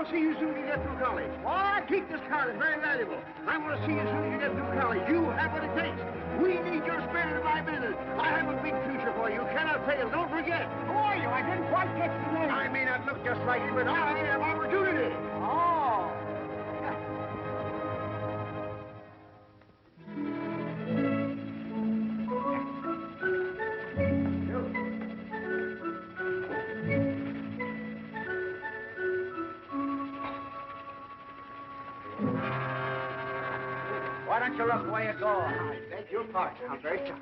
to see you soon as you get through college. Why? Keep this car. It's very valuable. I want to see you soon as you get through college. You have what it takes. We need your spirit in my business. I have a big future for you. You cannot fail. Don't forget. Who are you? I didn't quite catch the name. I may not look just like you, but I have opportunity. Oh. Why don't you look where you go? I beg your pardon. I'm very sorry.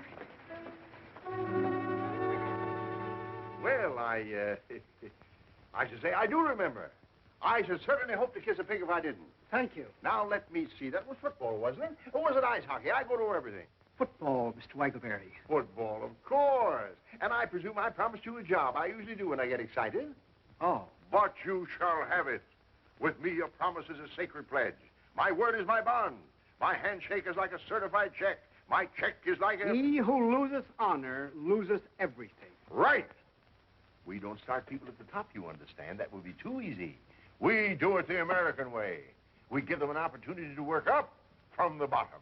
Well, I should say I do remember. I should certainly hope to kiss a pig if I didn't. Thank you. Now, let me see. That was football, wasn't it? Or was it ice hockey? I go to everything. Football, Mr. Waggleberry. Football, of course. And I presume I promised you a job. I usually do when I get excited. Oh. But you shall have it. With me, a promise is a sacred pledge. My word is my bond. My handshake is like a certified check. My check is like a... He who loseth honor loseth everything. Right. We don't start people at the top, you understand. That would be too easy. We do it the American way. We give them an opportunity to work up from the bottom.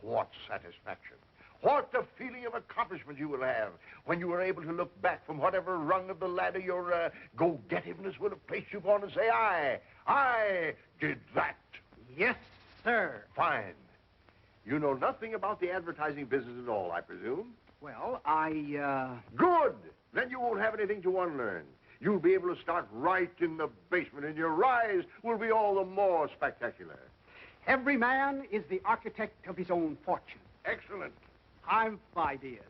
What satisfaction. What the feeling of accomplishment you will have when you are able to look back from whatever rung of the ladder your go-getiveness will have placed you upon and say, I did that. Yes, sir. Fine. You know nothing about the advertising business at all, I presume? Well, Good! Then you won't have anything to unlearn. You'll be able to start right in the basement, and your rise will be all the more spectacular. Every man is the architect of his own fortune. Excellent. I've ideas.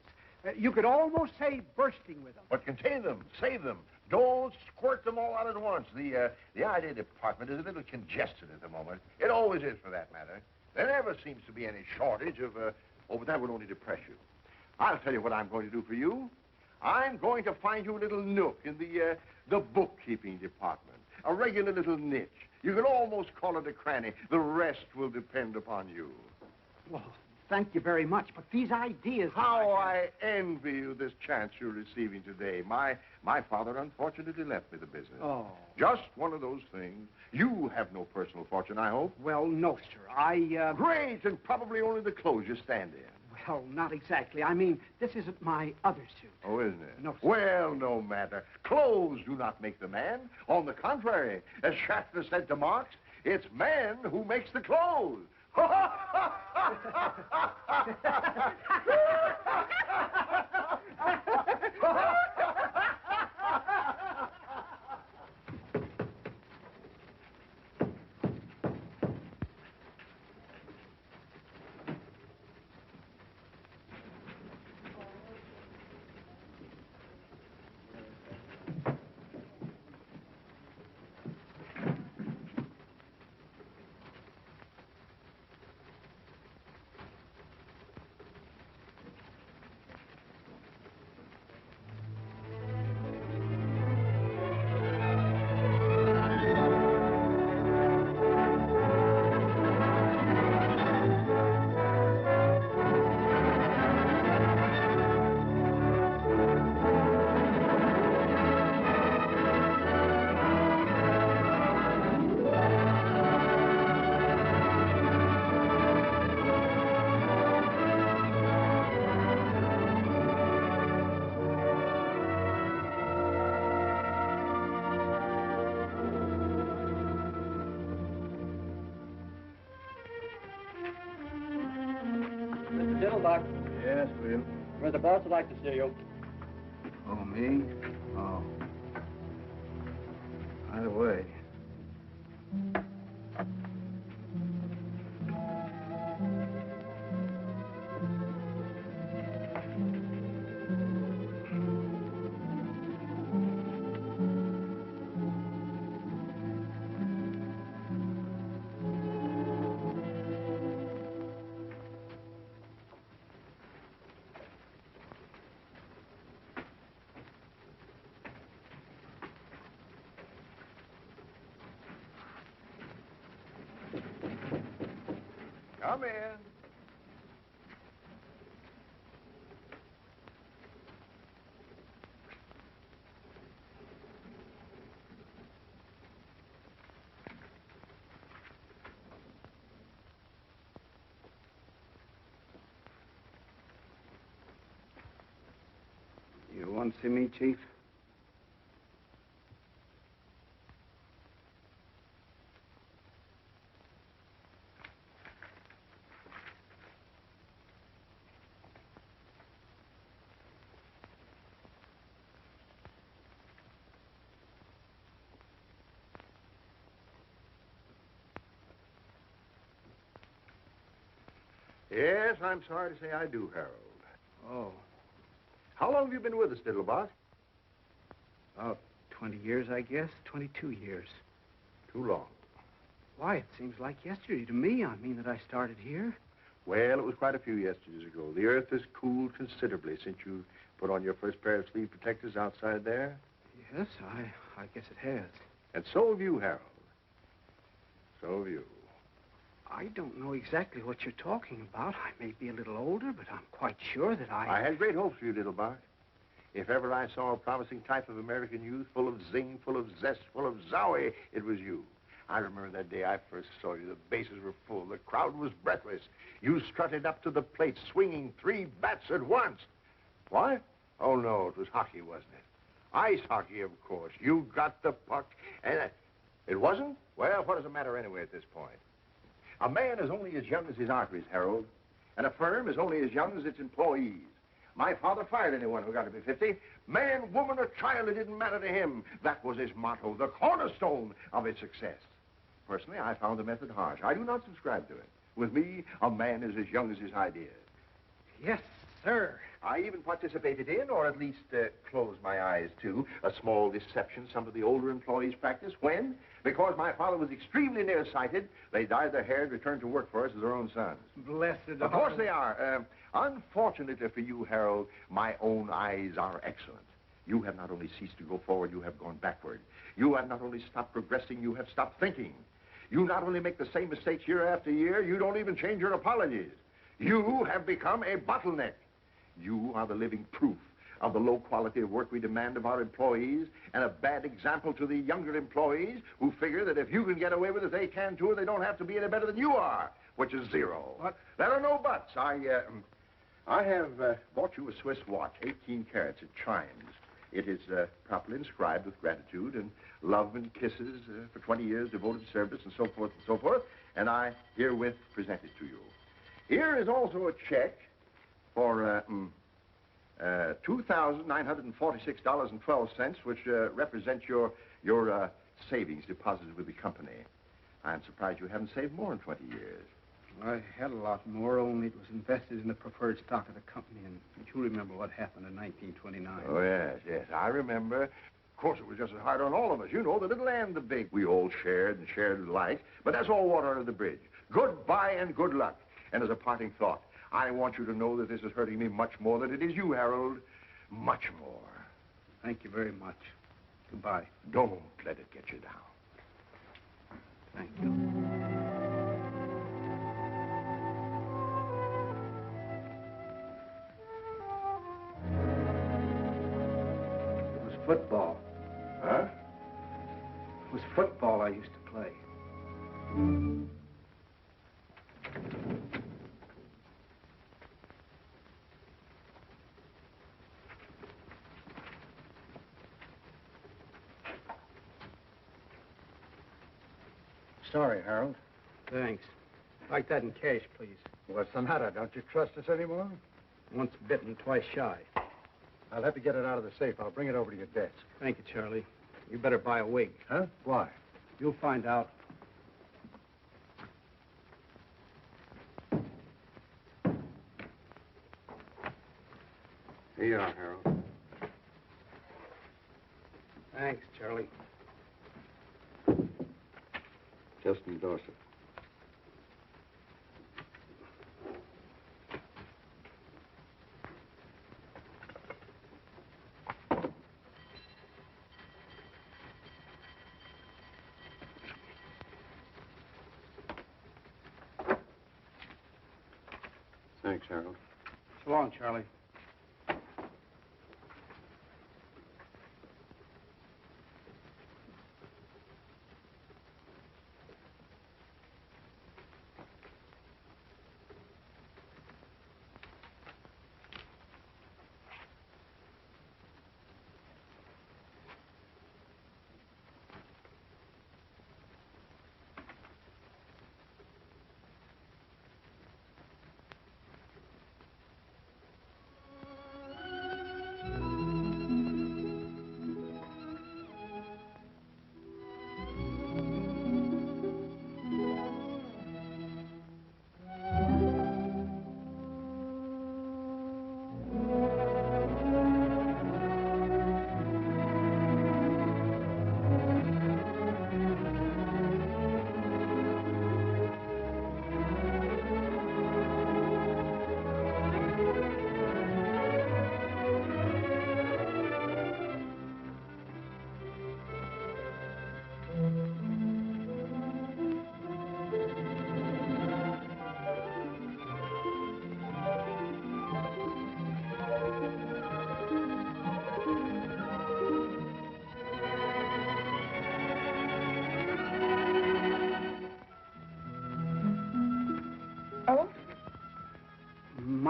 You could almost say bursting with them. But contain them, save them. Don't squirt them all out at once. The idea department is a little congested at the moment. It always is, for that matter. There never seems to be any shortage of, but that would only depress you. I'll tell you what I'm going to do for you. I'm going to find you a little nook in the bookkeeping department. A regular little niche. You could almost call it a cranny. The rest will depend upon you. Well, thank you very much, but these ideas... How I envy you this chance you're receiving today. My father unfortunately left me the business. Oh. Just one of those things. You have no personal fortune, I hope. Well, no, sir. Great, and probably only the clothes you stand in. Well, not exactly. I mean, this isn't my other suit. Oh, isn't it? No, sir. Well, no matter. Clothes do not make the man. On the contrary, as Shafter said to Marx, it's man who makes the clothes. Diddlebock. Yes, William. Well, the boss would like to see you. Oh, me? Oh. By the way. Come in. You want to see me, Chief? Yes, I'm sorry to say I do, Harold. Oh, How long have you been with us, Diddlebock? about 20 years, I guess. 22 years. Too long. Why, it seems like yesterday to me. I mean that I started here. Well, it was quite a few yesterdays ago. The earth has cooled considerably since you put on your first pair of sleeve protectors outside there. Yes, I guess it has. And so have you, Harold. So have you. I don't know exactly what you're talking about. I may be a little older, but I'm quite sure that I had great hopes for you, Diddlebock. If ever I saw a promising type of American youth, full of zing, full of zest, full of zowie, it was you. I remember that day I first saw you. The bases were full. The crowd was breathless. You strutted up to the plate, swinging 3 bats at once. What? Oh, no, it was hockey, wasn't it? Ice hockey, of course. You got the puck, and it wasn't? Well, what does it matter anyway at this point? A man is only as young as his arteries, Harold, and a firm is only as young as its employees. My father fired anyone who got to be 50. Man, woman, or child, it didn't matter to him. That was his motto, the cornerstone of his success. Personally, I found the method harsh. I do not subscribe to it. With me, a man is as young as his ideas. Yes, sir. I even participated in, or at least closed my eyes to, a small deception some of the older employees practiced when, because my father was extremely nearsighted, they dyed their hair and returned to work for us as their own sons. Blessed. Of course they are. Unfortunately for you, Harold, my own eyes are excellent. You have not only ceased to go forward, you have gone backward. You have not only stopped progressing, you have stopped thinking. You not only make the same mistakes year after year, you don't even change your apologies. You have become a bottleneck. You are the living proof of the low quality of work we demand of our employees, and a bad example to the younger employees who figure that if you can get away with it, they can too, and they don't have to be any better than you are, which is zero. What? There are no buts. I have bought you a Swiss watch, 18 carats at chimes. It is properly inscribed with gratitude and love and kisses for 20 years devoted service and so forth and so forth, and I herewith present it to you. Here is also a check for $2,946.12, which represents your savings deposited with the company. I'm surprised you haven't saved more in 20 years. I had a lot more, only it was invested in the preferred stock of the company, and you remember what happened in 1929. Oh, yes, I remember. Of course, it was just as hard on all of us. You know, the little and the big. We all shared and shared alike, but that's all water under the bridge. Goodbye and good luck. And as a parting thought, I want you to know that this is hurting me much more than it is you, Harold. Much more. Thank you very much. Goodbye. Don't let it get you down. Thank you. It was football. Huh? It was football I used to play. Sorry, Harold. Thanks. Like that in cash, please. What's the matter? Don't you trust us anymore? Once bitten, twice shy. I'll have to get it out of the safe. I'll bring it over to your desk. Thank you, Charlie. You better buy a wig. Huh? Why? You'll find out. Here you are, Harold. Thanks, Charlie. Just endorse it. Thanks, Harold. So long, Charlie.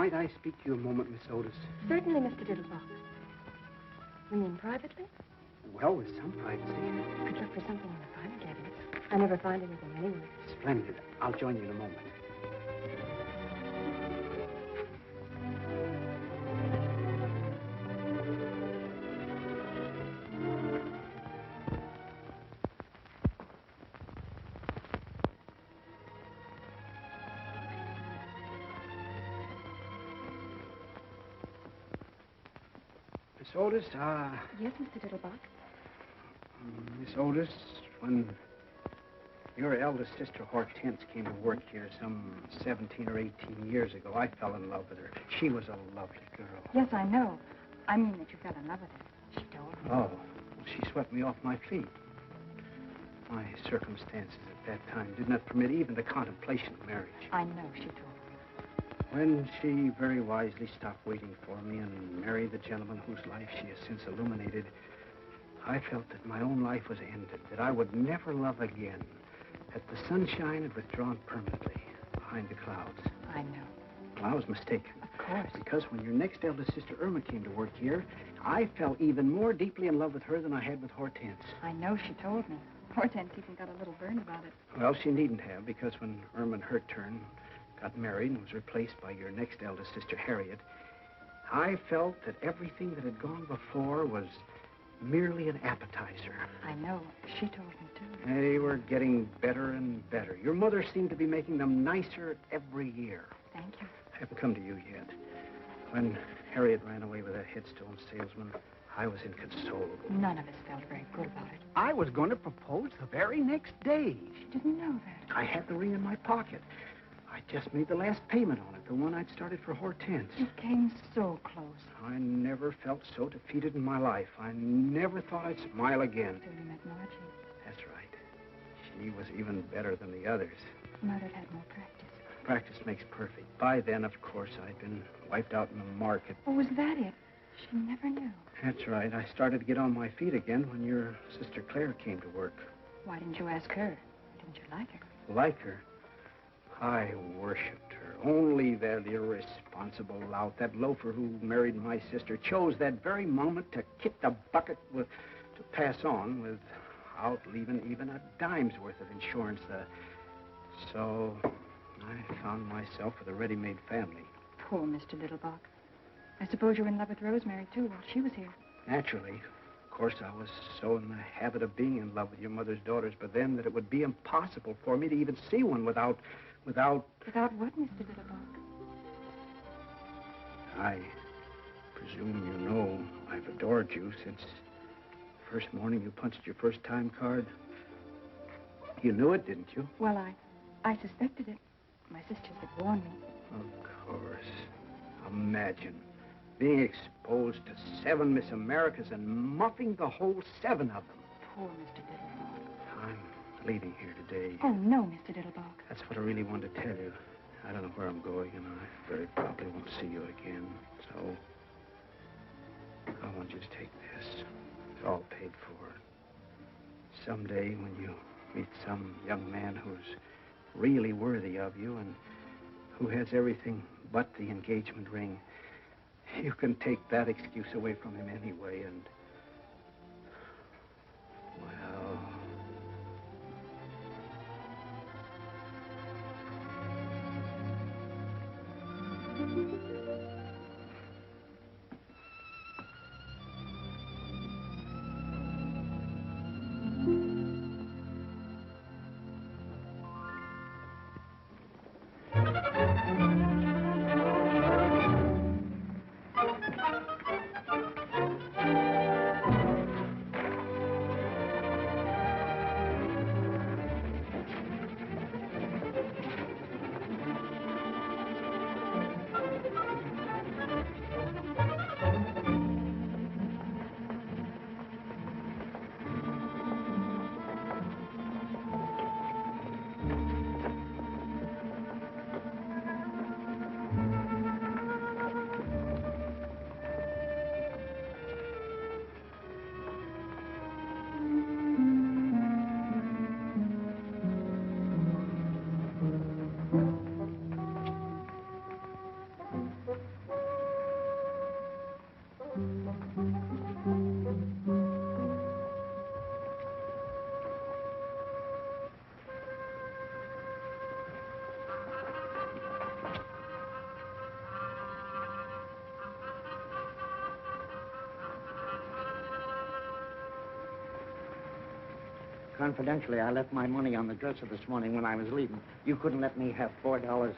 might I speak to you a moment, Miss Otis? Certainly, Mr. Diddlebock. You mean privately? Well, with some privacy. I'd look for something in the file cabinets. I never find anything anywhere. Splendid. I'll join you in a moment. Miss Otis, Yes, Mr. Diddlebock. Miss Otis, when your eldest sister Hortense came to work here some 17 or 18 years ago, I fell in love with her. She was a lovely girl. Yes, I know. I mean that you fell in love with her. She told me. Oh, well, she swept me off my feet. My circumstances at that time did not permit even the contemplation of marriage. I know, she told me. When she very wisely stopped waiting for me and married the gentleman whose life she has since illuminated, I felt that my own life was ended, that I would never love again, that the sunshine had withdrawn permanently behind the clouds. I know. Well, I was mistaken. Of course. Because when your next eldest sister, Irma, came to work here, I fell even more deeply in love with her than I had with Hortense. I know, she told me. Hortense even got a little burned about it. Well, she needn't have, because when Irma, in her turn, got married and was replaced by your next eldest sister, Harriet, I felt that everything that had gone before was merely an appetizer. I know. She told me, too. They were getting better and better. Your mother seemed to be making them nicer every year. Thank you. I haven't come to you yet. When Harriet ran away with that headstone salesman, I was inconsolable. None of us felt very good about it. I was going to propose the very next day. She didn't know that. I had the ring in my pocket. I just made the last payment on it, the one I'd started for Hortense. You came so close. I never felt so defeated in my life. I never thought I'd smile again. Till you met Margie. That's right. She was even better than the others. Mother'd had more practice. Practice makes perfect. By then, of course, I'd been wiped out in the market. Oh, was that it? She never knew. That's right. I started to get on my feet again when your sister Claire came to work. Why didn't you ask her? Didn't you like her? Like her? I worshipped her. Only that irresponsible lout, that loafer who married my sister, chose that very moment to kick the bucket to pass on without leaving even a dime's worth of insurance. So I found myself with a ready-made family. Poor Mr. Diddlebock. I suppose you were in love with Rosemary, too, while she was here. Naturally. Of course, I was so in the habit of being in love with your mother's daughters, but then that it would be impossible for me to even see one without... Without what, Mr. Diddlebock? I presume you know I've adored you since the first morning you punched your first-time card. You knew it, didn't you? Well, I suspected it. My sisters had warned me. Of course. Imagine being exposed to 7 Miss Americas and muffing the whole 7 of them. Poor Mr. Diddlebock. I'm leaving here today. Oh, no, Mr. Diddlebock. That's what I really wanted to tell you. I don't know where I'm going, and I very probably won't see you again. So, I want you to take this. It's all paid for. Someday, when you meet some young man who's really worthy of you and who has everything but the engagement ring, you can take that excuse away from him anyway, and... well... confidentially, I left my money on the dresser this morning when I was leaving. You couldn't let me have $4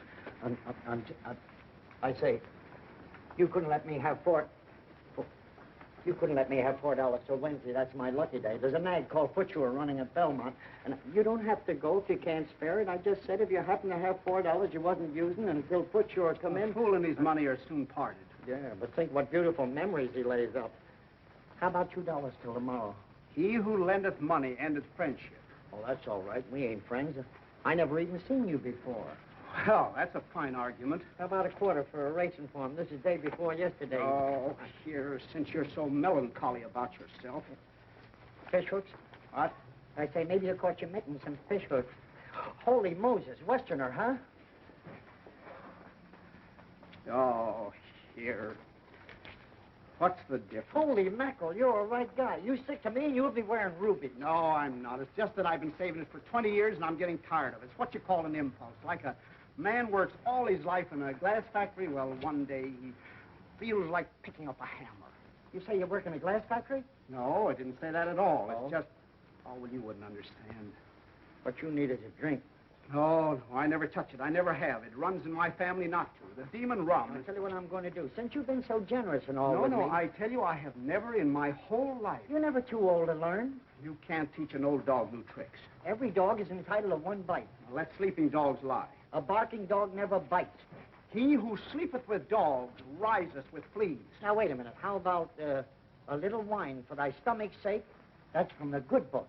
I say, you couldn't let me have You couldn't let me have $4 till Wednesday. That's my lucky day. There's a nag called Footsure running at Belmont, and you don't have to go if you can't spare it. I just said if you happen to have $4 you wasn't using until Footsure come in. A fool and his money are soon parted. Yeah, but think what beautiful memories he lays up. How about $2 till tomorrow? He who lendeth money endeth friendship. Oh, that's all right. We ain't friends. I never even seen you before. Well, that's a fine argument. How about a quarter for a racing form? This is day before yesterday. Oh, here, since you're so melancholy about yourself. Fish hooks? What? I say, maybe you caught your mitten some fish hooks. Holy Moses, Westerner, huh? Oh, here. What's the difference? Holy mackerel, you're a right guy. You stick to me and you'll be wearing rubies. No, I'm not. It's just that I've been saving it for 20 years and I'm getting tired of it. It's what you call an impulse. Like a man works all his life in a glass factory. Well, one day he feels like picking up a hammer. You say you work in a glass factory? No, I didn't say that at all. Oh. It's just... Oh, well, you wouldn't understand. What you need is a drink. No, I never touch it. I never have. It runs in my family not to. The demon rum. I'll tell you what I'm going to do. Since you've been so generous and all with me... No, I tell you, I have never in my whole life... You're never too old to learn. You can't teach an old dog new tricks. Every dog is entitled to one bite. Now, let sleeping dogs lie. A barking dog never bites. He who sleepeth with dogs riseth with fleas. Now, wait a minute. How about a little wine for thy stomach's sake? That's from the good book.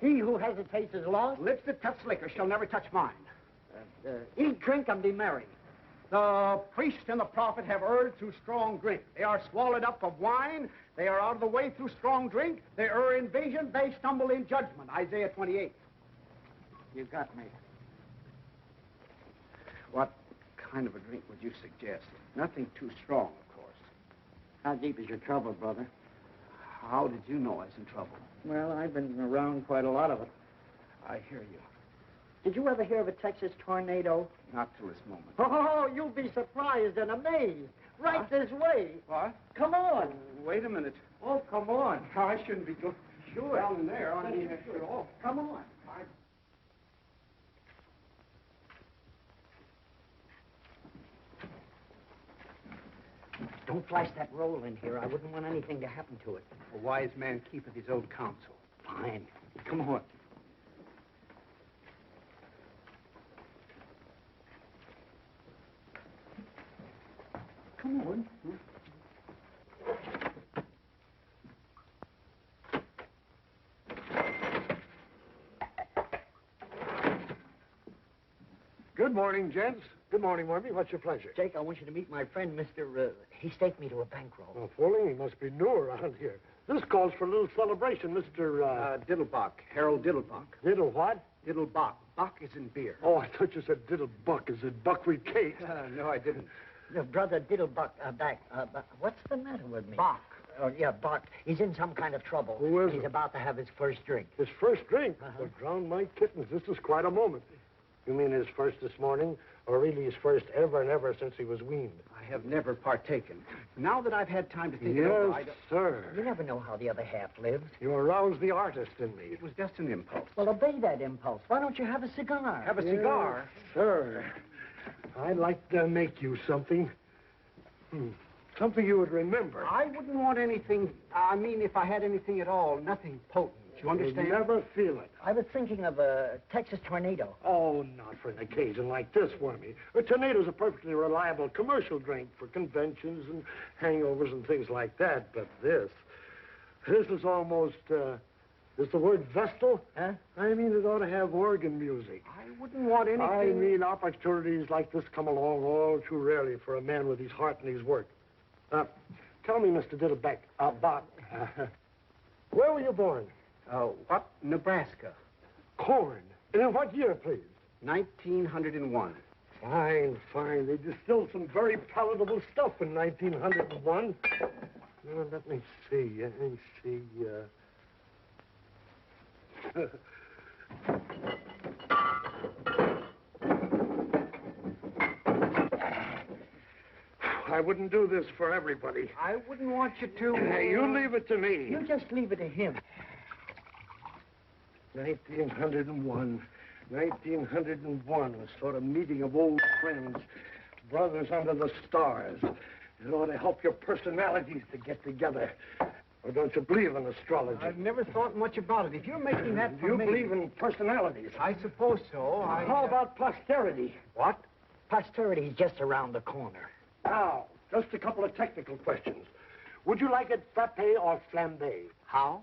He who hesitates is lost. Lips that touch liquor shall never touch mine. Eat, drink, and be merry. The priest and the prophet have erred through strong drink. They are swallowed up of wine. They are out of the way through strong drink. They err in vision. They stumble in judgment. Isaiah 28. You got me. What kind of a drink would you suggest? Nothing too strong, of course. How deep is your trouble, brother? How did you know I was in trouble? Well, I've been around quite a lot of it. I hear you. Did you ever hear of a Texas tornado? Not till this moment. Oh, you'll be surprised and amazed. Right this way. What? Come on. Wait a minute. Oh, come on. I shouldn't be going down there. I mean, after all. Come on. Don't flash that roll in here. I wouldn't want anything to happen to it. A wise man keepeth his own counsel. Fine. Come on. Come on. Good morning, gents. Good morning, Wormy. What's your pleasure? Jake, I want you to meet my friend, Mr. He staked me to a bankroll. Oh, fooling. He must be new around here. This calls for a little celebration, Mr. Diddlebock. Harold Diddlebock. Diddle what? Diddlebock. Bach is in beer. Oh, I thought you said Diddlebuck. Is it buckwheat cake? No, I didn't. Brother Diddlebuck, back. What's the matter with me? Bach. Oh, yeah, Bach. He's in some kind of trouble. Who is He's it? about to have his first drink. His first drink? Uh-huh. Well, drown my kittens. This is quite a moment. You mean his first this morning? Or really his first ever and ever since he was weaned? I have never partaken. Now that I've had time to think it over, Yes, sir. You never know how the other half lives. You aroused the artist in me. It was just an impulse. Well, obey that impulse. Why don't you have a cigar? Have a cigar? Sir, I'd like to make you something. Something you would remember. I wouldn't want anything, I mean, if I had anything at all, nothing potent. You understand? You'll never feel it. I was thinking of a Texas tornado. Oh, not for an occasion like this, Wormy. A tornado's a perfectly reliable commercial drink for conventions and hangovers and things like that. But this is almost, is the word Vestal? Huh? I mean, it ought to have organ music. I wouldn't want anything... I mean, opportunities like this come along all too rarely for a man with his heart and his work. Tell me, Mr. Diddleback, Bach, where were you born? What? Nebraska. Corn. And in what year, please? 1901. Fine, fine. They distilled some very palatable stuff in 1901. Let me see. I wouldn't do this for everybody. I wouldn't want you to... You leave it to me. You just leave it to him. 1901. 1901, a sort of meeting of old friends, brothers under the stars. It ought to help your personalities to get together. Or don't you believe in astrology? I've never thought much about it. If you're making that for you me... believe in personalities? I suppose so. How about posterity? What? Posterity's just around the corner. Now, just a couple of technical questions. Would you like it frappe or flambé? How?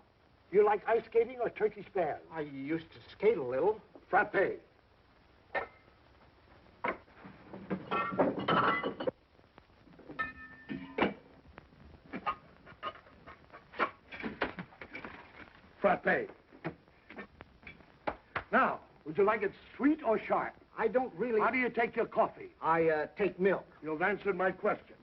You like ice skating or turkey spans? I used to skate a little. Frappe. Frappe. Now, would you like it sweet or sharp? I don't really... How do you take your coffee? I take milk. You've answered my question.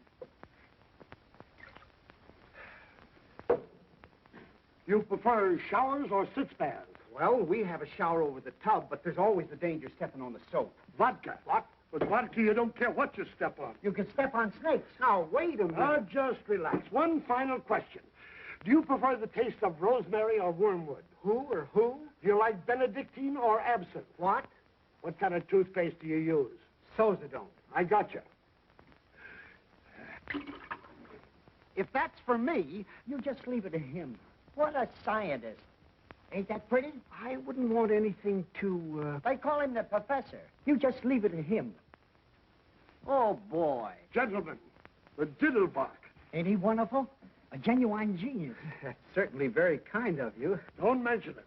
You prefer showers or sit-spans? Well, we have a shower over the tub, but there's always the danger stepping on the soap. Vodka. What? With vodka, you don't care what you step on. You can step on snakes. Now, wait a minute. Now, just relax. One final question. Do you prefer the taste of rosemary or wormwood? Who or who? Do you like Benedictine or absinthe? What? What kind of toothpaste do you use? Sozadone. I got you. If that's for me, you just leave it to him. What a scientist. Ain't that pretty? I wouldn't want anything to, They call him the professor. You just leave it to him. Oh, boy. Gentlemen, the Diddlebock. Ain't he wonderful? A genuine genius. That's certainly very kind of you. Don't mention it.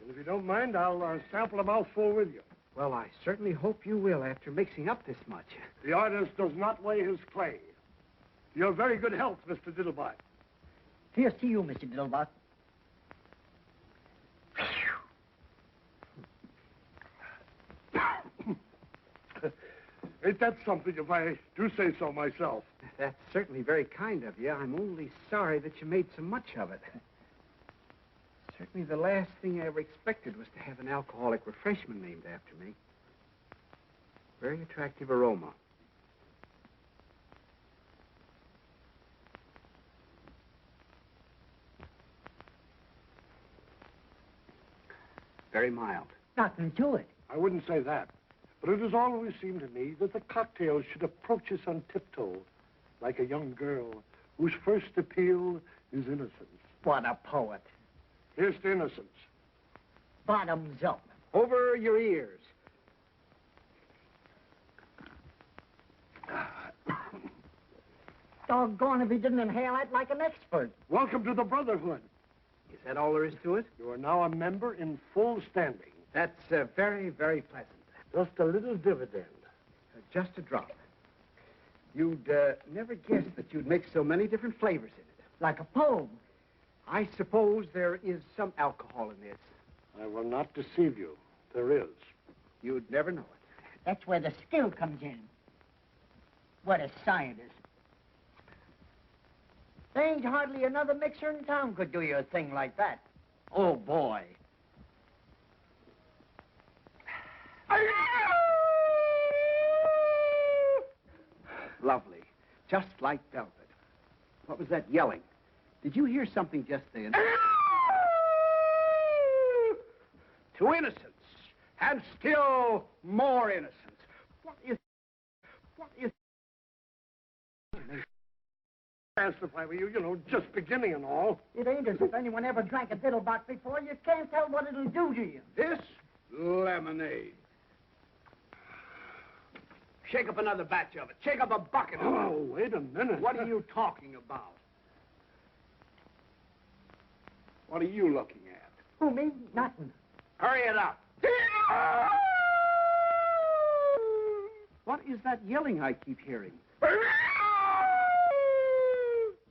And if you don't mind, I'll sample a mouthful with you. Well, I certainly hope you will after mixing up this much. The artist does not weigh his clay. Your very good health, Mr. Diddlebock. Here's to you, Mr. Diddlebock. Ain't that something if I do say so myself? That's certainly very kind of you. I'm only sorry that you made so much of it. Certainly the last thing I ever expected was to have an alcoholic refreshment named after me. Very attractive aroma. Very mild. Nothing to it. I wouldn't say that. But it has always seemed to me that the cocktail should approach us on tiptoe, like a young girl whose first appeal is innocence. What a poet. Here's to innocence. Bottoms up. Over your ears. Doggone if he didn't inhale that like an expert. Welcome to the Brotherhood. Is that all there is to it? You are now a member in full standing. That's very, very pleasant. Just a little dividend. Just a drop. You'd never guess that you'd make so many different flavors in it. Like a poem. I suppose there is some alcohol in this. I will not deceive you. There is. You'd never know it. That's where the skill comes in. What a scientist. There ain't hardly another mixer in town could do you a thing like that. Oh, boy. Lovely. Just like velvet. What was that yelling? Did you hear something just then? To innocence, and still more innocence. What is... If I were you, just beginning and all. It ain't as if anyone ever drank a Diddlebock before. You can't tell what it'll do to you. This lemonade. Shake up another batch of it. Shake up a bucket of it. Oh, wait a minute. What are you talking about? What are you looking at? Who, me? Nothing. Hurry it up. What is that yelling I keep hearing?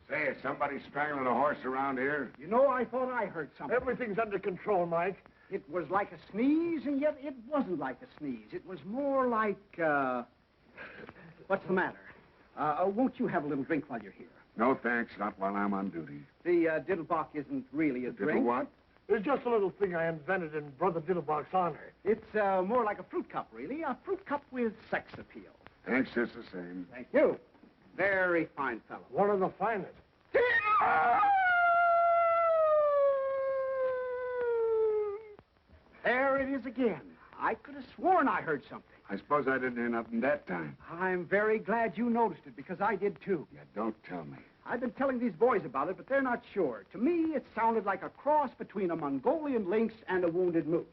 Say, is somebody strangling a horse around here? You know, I thought I heard something. Everything's under control, Mike. It was like a sneeze, and yet it wasn't like a sneeze. It was more like, what's the matter? Won't you have a little drink while you're here? No, thanks. Not while I'm on duty. The Diddlebock isn't really a drink. What? It's just a little thing I invented in Brother Diddlebock's honor. It's more like a fruit cup, really. A fruit cup with sex appeal. Thanks, just the same. Thank you. Very fine fellow. One of the finest. There it is again. I could have sworn I heard something. I suppose I didn't hear nothing that time. I'm very glad you noticed it, because I did too. Yeah, don't tell me. I've been telling these boys about it, but they're not sure. To me, it sounded like a cross between a Mongolian lynx and a wounded moose.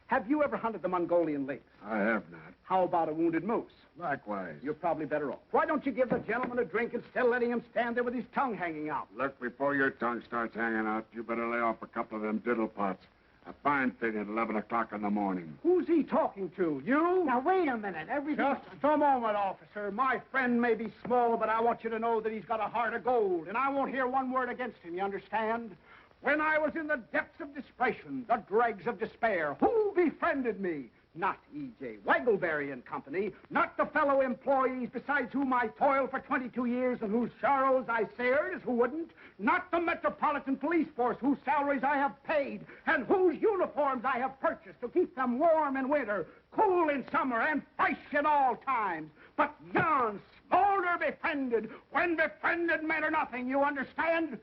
Have you ever hunted the Mongolian lynx? I have not. How about a wounded moose? Likewise. You're probably better off. Why don't you give the gentleman a drink instead of letting him stand there with his tongue hanging out? Look, before your tongue starts hanging out, you better lay off a couple of them diddle pots. A fine thing at 11 o'clock in the morning. Who's he talking to? You? Now, wait a minute. Everything... Just a moment, officer. My friend may be small, but I want you to know that he's got a heart of gold, and I won't hear one word against him, you understand? When I was in the depths of desperation, the dregs of despair, who befriended me? Not E.J. Waggleberry and Company, not the fellow employees besides whom I toiled for 22 years and whose sorrows I shared as who wouldn't, not the Metropolitan Police Force whose salaries I have paid and whose uniforms I have purchased to keep them warm in winter, cool in summer, and fresh at all times, but yon smolder befriended, when befriended men are nothing, you understand?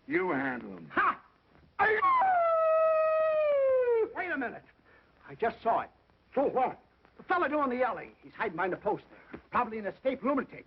You handle them. Ha! Wait a minute. I just saw it. So what? The fellow doing the yelling. He's hiding behind a post there. Probably an escaped lunatic.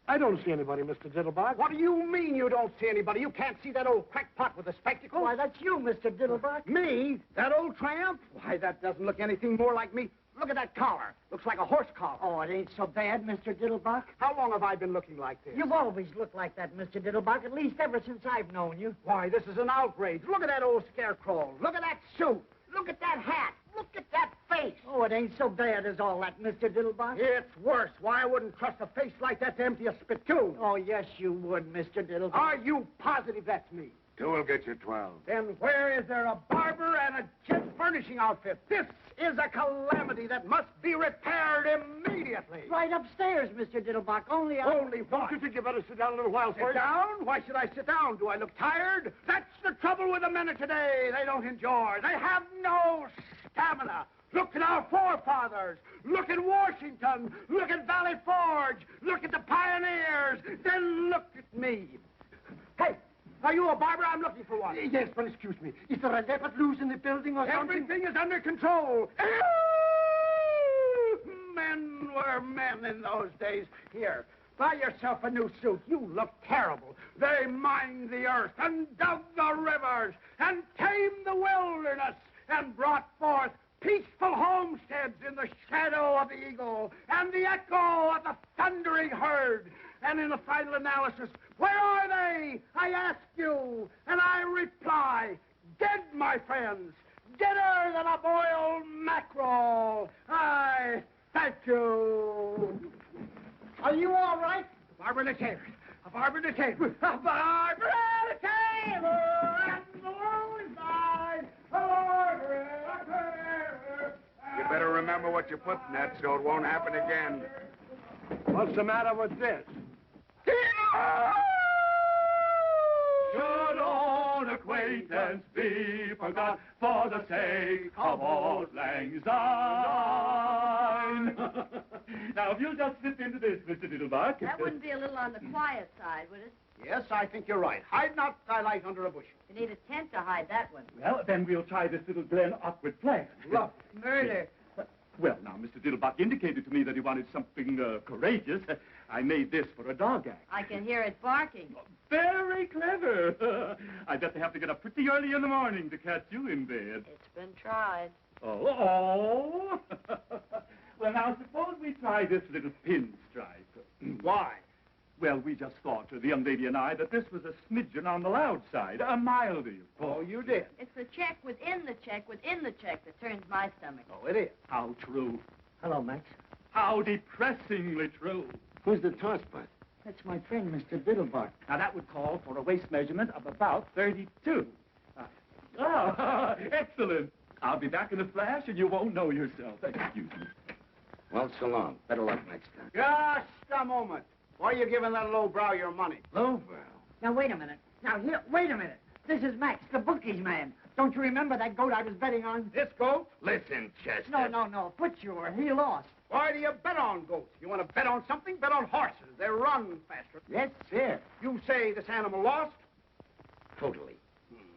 I don't see anybody, Mr. Diddlebock. What do you mean you don't see anybody? You can't see that old crackpot with the spectacles? Why, that's you, Mr. Diddlebock. Me? That old tramp? Why, that doesn't look anything more like me. Look at that collar. Looks like a horse collar. Oh, it ain't so bad, Mr. Diddlebock. How long have I been looking like this? You've always looked like that, Mr. Diddlebock, at least ever since I've known you. Why, this is an outrage. Look at that old scarecrow. Look at that suit. Look at that hat. Look at that face. Oh, it ain't so bad as all that, Mr. Diddlebock. It's worse. Why, I wouldn't trust a face like that to empty a spittoon. Oh, yes, you would, Mr. Diddlebock. Are you positive that's me? 2 will get you 12. Then where is there a barber and a gent furnishing outfit? This is a calamity that must be repaired immediately. Right upstairs, Mr. Diddlebock. Only Only what? Don't you think you better sit down a little while Sit first? down? Why should I sit down? Do I look tired? That's the trouble with the men of today. They don't enjoy. They have no stamina. Look at our forefathers. Look at Washington. Look at Valley Forge. Look at the pioneers. Then look at me. Hey, are you a barber? I'm looking for one. Yes, but excuse me. Is there a leopard loose in the building or something? Everything is under control. Men were men in those days. Here, buy yourself a new suit. You look terrible. They mined the earth and dug the rivers and tamed the wilderness and brought forth peaceful homesteads in the shadow of the eagle and the echo of the thundering herd. And in the final analysis, where are they? I ask you, and I reply, dead, my friends, deader than a boiled mackerel. I thank you. Are you all right? A barber and a tailor. A barber and a tailor. A barber and a tailor. And the world is mine. A barber and a tailor. You better remember what you put in that so it won't happen again. What's the matter with this? Should old acquaintance be forgot for the sake of old lang syne? Now, if you'll just slip into this, Mr. Diddlebuck. That wouldn't be a little on the quiet side, would it? Yes, I think you're right. Hide not thy light under a bushel. You need a tent to hide that one. Well, then we'll try this little Glen awkward plan. Love. Murder. Well, now, Mr. Diddlebuck indicated to me that he wanted something courageous. I made this for a dog act. I can hear it barking. Very clever. I bet they have to get up pretty early in the morning to catch you in bed. It's been tried. Oh. Well, now, suppose we try this little pinstripe. Why? Well, we just thought, the young lady and I, that this was a smidgen on the loud side. A mildy, of course. Oh, you did? It's the check within the check within the check that turns my stomach. Oh, it is. How true. Hello, Max. How depressingly true. Who's the tosspot? That's my friend, Mr. Diddlebock. Now, that would call for a waist measurement of about 32. Excellent. I'll be back in a flash, and you won't know yourself. Excuse me. Well, so long. Better luck next time. Just a moment. Why are you giving that lowbrow your money? Lowbrow? Now, wait a minute. Now, here, wait a minute. This is Max, the bookies man. Don't you remember that goat I was betting on? This goat? Listen, Chester. No. Butcher. He lost. Why do you bet on goats? You want to bet on something? Bet on horses. They run faster. Yes, sir. You say this animal lost? Totally.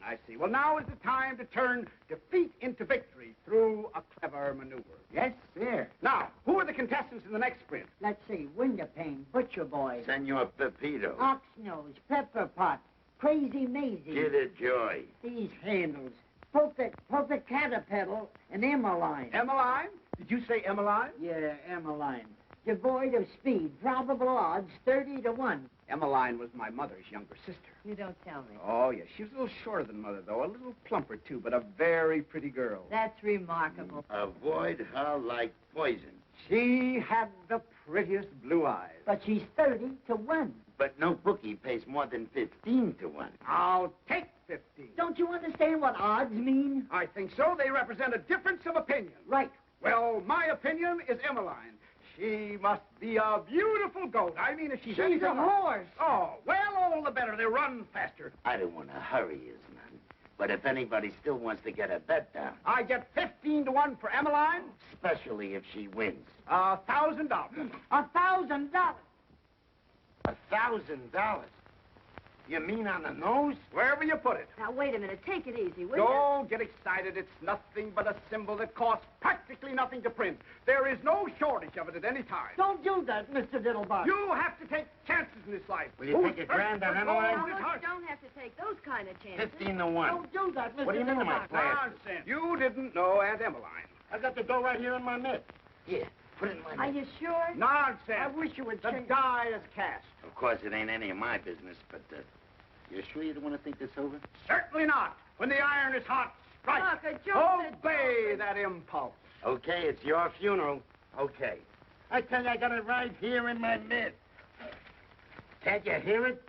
I see. Well, now is the time to turn defeat into victory through a clever maneuver. Yes, sir. Now, who are the contestants in the next sprint? Let's see. Windowpane, Butcher Boy, Senor Pepito. Oxnose, Pepper Pot, Crazy Maisie. Get a joy. These handles. Polka Caterpillar and Emmeline. Emmeline? Did you say Emmeline? Yeah, Emmeline. Devoid of speed. Probable odds 30 to 1. Emmeline was my mother's younger sister. You don't tell me. Oh, yes. She was a little shorter than Mother, though. A little plumper, too, but a very pretty girl. That's remarkable. Avoid her like poison. She had the prettiest blue eyes. But she's 30 to 1. But no bookie pays more than 15 to 1. I'll take 15. Don't you understand what odds mean? I think so. They represent a difference of opinion. Right. Well, my opinion is Emmeline. She must be a beautiful goat. I mean, if she's a horse. Oh, well, all the better. They run faster. I don't want to hurry you, man. But if anybody still wants to get a bet down, I get 15 to 1 for Emmeline. especially if she wins. $1,000. $1,000. $1,000? You mean on the nose? Wherever you put it. Now, wait a minute. Take it easy, will you? Don't get excited. It's nothing but a symbol that costs practically nothing to print. There is no shortage of it at any time. Don't do that, Mr. Diddlebock. You have to take chances in this life. Will you take a grand on Emmeline? Now, look, you don't have to take those kind of chances. 15 to 1. Don't do that, Mr. What do you mean, am I Diddlebock? plastic? Nonsense. You didn't know Aunt Emmeline. I got the dough right here in my mitt. Here, put it in my Are mitt. you sure? Nonsense. I wish you would The change. die is cast. Of course, it ain't any of my business, but you sure you don't want to think this over? Certainly not. When the iron is hot, strike. Look, a joke Obey that impulse. Okay, it's your funeral. Okay. I tell you, I got it right here in my mitt. Can't you hear it?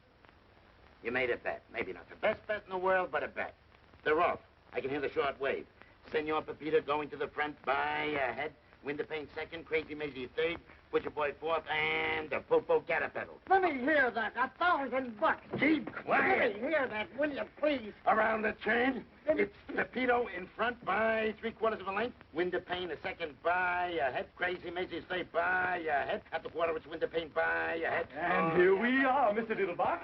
You made a bet. Maybe not the best bet in the world, but a bet. They're off. I can hear the short wave. Senor Pepito going to the front by a head. Windowpane second. Crazy Maisie third. Butcher Boy fourth. And the Popo Caterpillar. Let me hear that. $1,000. Keep quiet. Let me hear that, will you, please? Around the turn, it's Pepito in front by 3/4 of a length. Windowpane a second by a head. Crazy Maisie third by a head. At the quarter, it's Windowpane by a head. And here we are, Mr. Diddlebock.